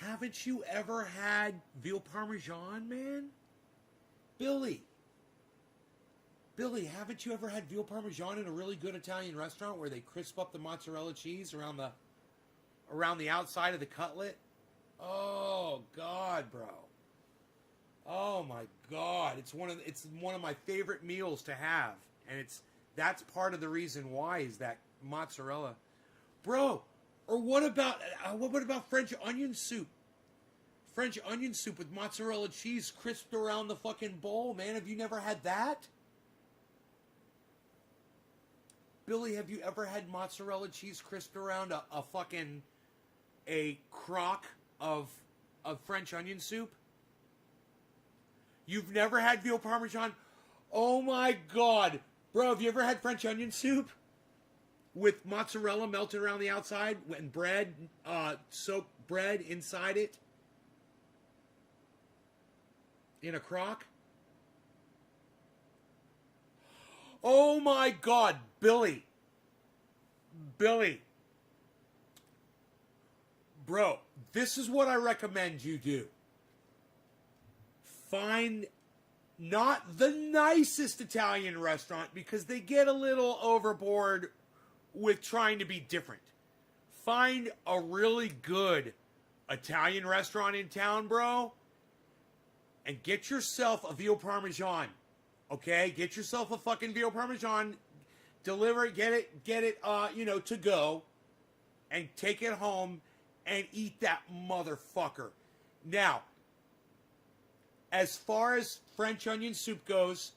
haven't you ever had veal parmesan, man? Billy, haven't you ever had veal parmesan in a really good Italian restaurant where they crisp up the mozzarella cheese around the outside of the cutlet? Oh God, bro. Oh my God, it's one of my favorite meals to have, and that's part of the reason why is that mozzarella, bro. Or what about French onion soup? French onion soup with mozzarella cheese crisped around the fucking bowl, man. Have you never had that? Billy, have you ever had mozzarella cheese crisped around a crock of French onion soup? You've never had veal parmesan? Oh my God. Bro, have you ever had French onion soup? With mozzarella melted around the outside and bread, soaked bread inside it in a crock. Oh my God, Billy. Bro, this is what I recommend you do. Find not the nicest Italian restaurant because they get a little overboard with trying to be different. Find a really good Italian restaurant in town, bro, and get yourself a veal parmesan. Okay? Get yourself a fucking veal parmesan. Deliver it, get it, to go, and take it home and eat that motherfucker. Now, as far as French onion soup goes,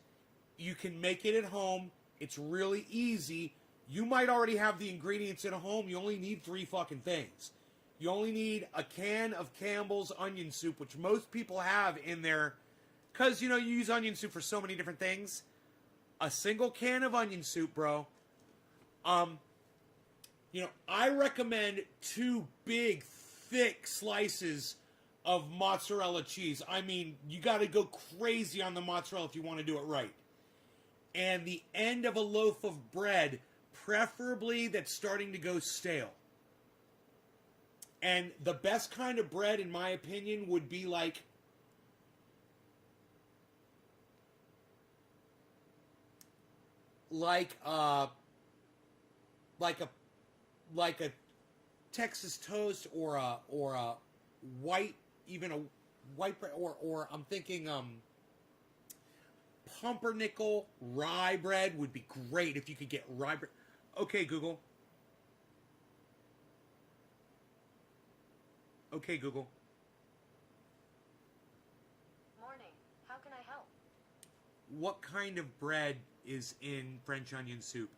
you can make it at home. It's really easy. You might already have the ingredients at home. You only need 3 fucking things. You only need a can of Campbell's onion soup, which most people have in their Because, you use onion soup for so many different things. A single can of onion soup, bro. I recommend 2 big, thick slices of mozzarella cheese. I mean, you got to go crazy on the mozzarella if you want to do it right. And the end of a loaf of bread, preferably that's starting to go stale. And the best kind of bread, in my opinion, would be like a Texas toast or a white, even a white bread, or I'm thinking pumpernickel rye bread would be great if you could get rye bread. Okay, Google. Okay, Google. Morning. How can I help? What kind of bread is in French onion soup?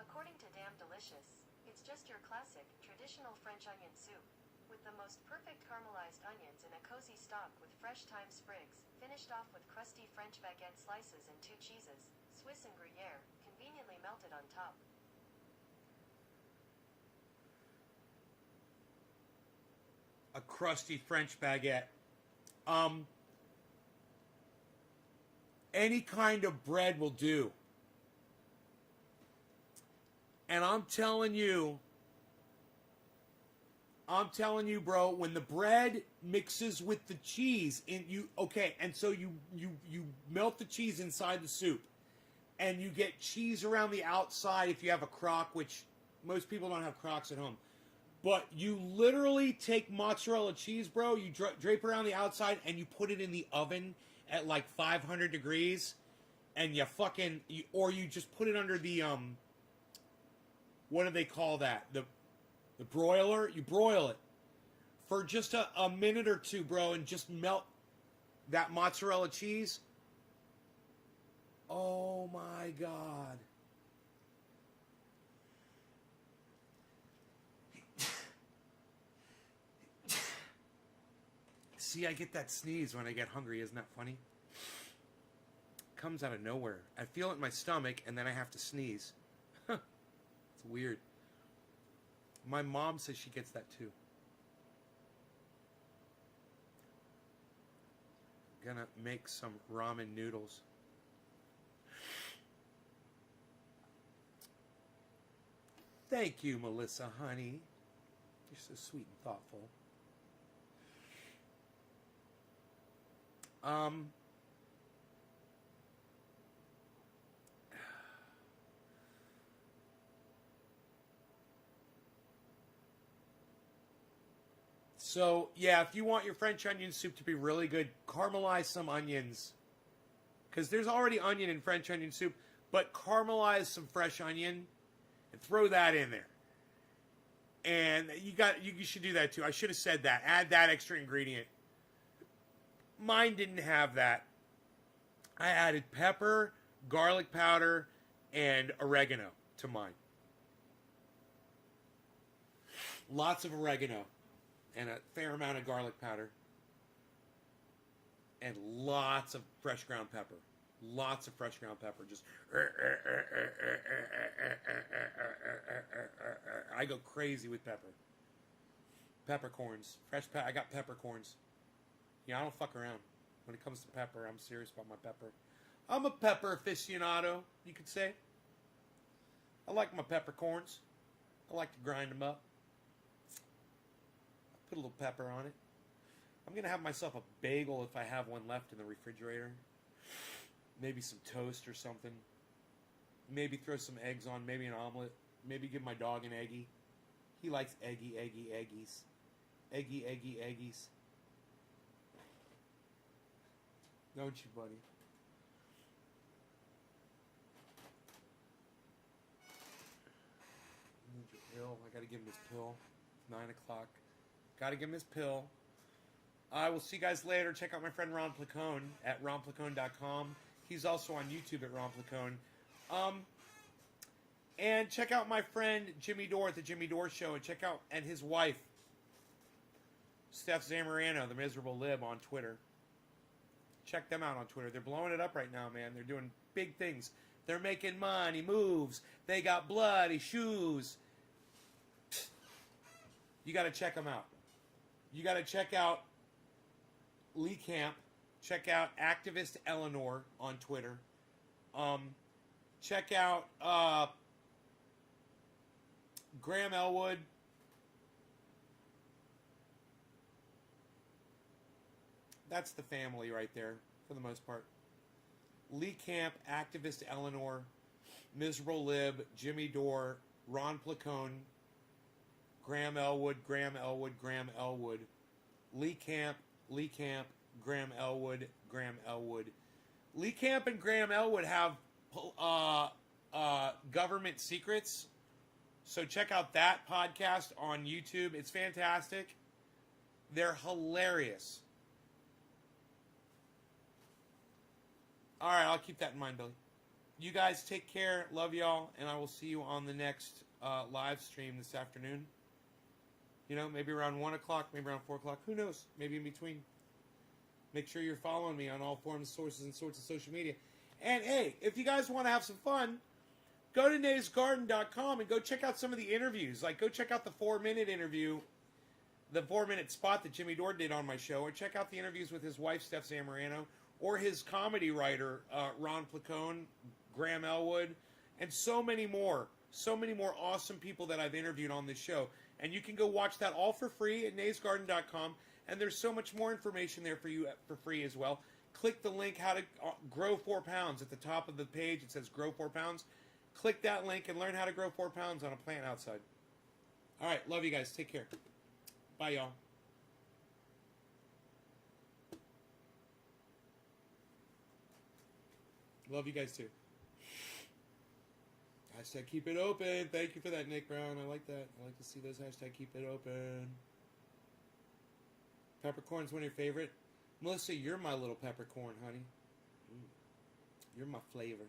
According to Damn Delicious, it's just your classic, traditional French onion soup, with the most perfect caramelized onions in a cozy stock with fresh thyme sprigs, finished off with crusty French baguette slices and 2 cheeses, Swiss and Gruyere, conveniently melted on top. A crusty French baguette. Any kind of bread will do. And I'm telling you, bro, when the bread mixes with the cheese, and so you melt the cheese inside the soup, and you get cheese around the outside if you have a crock, which most people don't have crocks at home. But you literally take mozzarella cheese, bro, you drape around the outside, and you put it in the oven at like 500 degrees, and you just put it under the, what do they call that? The broiler? You broil it for just a minute or 2, bro, and just melt that mozzarella cheese. Oh my God. See, I get that sneeze when I get hungry. Isn't that funny? It comes out of nowhere. I feel it in my stomach, and then I have to sneeze. It's weird. My mom says she gets that too. Gonna make some ramen noodles. Thank you, Melissa, honey. You're so sweet and thoughtful. So, yeah, if you want your French onion soup to be really good, caramelize some onions. Because there's already onion in French onion soup, but caramelize some fresh onion and throw that in there. And you should do that too. I should have said that. Add that extra ingredient. Mine didn't have that. I added pepper, garlic powder, and oregano to mine. Lots of oregano and a fair amount of garlic powder. And lots of fresh ground pepper. Lots of fresh ground pepper. Just I go crazy with pepper. Peppercorns. I got peppercorns. Yeah, I don't fuck around. When it comes to pepper, I'm serious about my pepper. I'm a pepper aficionado, you could say. I like my peppercorns. I like to grind them up. Put a little pepper on it. I'm going to have myself a bagel if I have one left in the refrigerator. Maybe some toast or something. Maybe throw some eggs on. Maybe an omelet. Maybe give my dog an eggie. He likes eggies. Eggies. Don't you, buddy? Need your pill. I gotta give him his pill. It's 9 o'clock. Gotta give him his pill. I will see you guys later. Check out my friend Ron Placone at ronplacone.com. He's also on YouTube at Ron Placone. And check out my friend Jimmy Dore at the Jimmy Dore Show, and his wife, Steph Zamorano, the Miserable Lib, on Twitter. Check them out on Twitter. They're blowing it up right now, man. They're doing big things. They're making money, moves. They got bloody shoes. You got to check them out. You got to check out Lee Camp. Check out Activist Eleanor on Twitter. Check out Graham Elwood. That's the family right there, for the most part. Lee Camp, Activist Eleanor, Miserable Lib, Jimmy Dore, Ron Placone, Graham Elwood, Graham Elwood, Graham Elwood. Lee Camp, Graham Elwood, Graham Elwood. Lee Camp and Graham Elwood have government secrets. So check out that podcast on YouTube. It's fantastic. They're hilarious. All right, I'll keep that in mind, Billy. You guys take care. Love y'all. And I will see you on the next live stream this afternoon. You know, maybe around 1 o'clock, maybe around 4 o'clock. Who knows? Maybe in between. Make sure you're following me on all forms, sources, and sorts of social media. And, hey, if you guys want to have some fun, go to naysgarden.com and go check out some of the interviews. Like, go check out the 4-minute interview, the 4-minute spot that Jimmy Dore did on my show, or check out the interviews with his wife, Steph Zamorano, or his comedy writer, Ron Placone, Graham Elwood, and so many more. So many more awesome people that I've interviewed on this show. And you can go watch that all for free at naysgarden.com. And there's so much more information there for you for free as well. Click the link, how to grow 4 pounds. At the top of the page, it says grow 4 pounds. Click that link and learn how to grow 4 pounds on a plant outside. All right, love you guys. Take care. Bye, y'all. Love you guys, too. Hashtag keep it open. Thank you for that, Nick Brown. I like that. I like to see those hashtag keep it open. Peppercorn's one of your favorite. Melissa, you're my little peppercorn, honey. You're my flavor.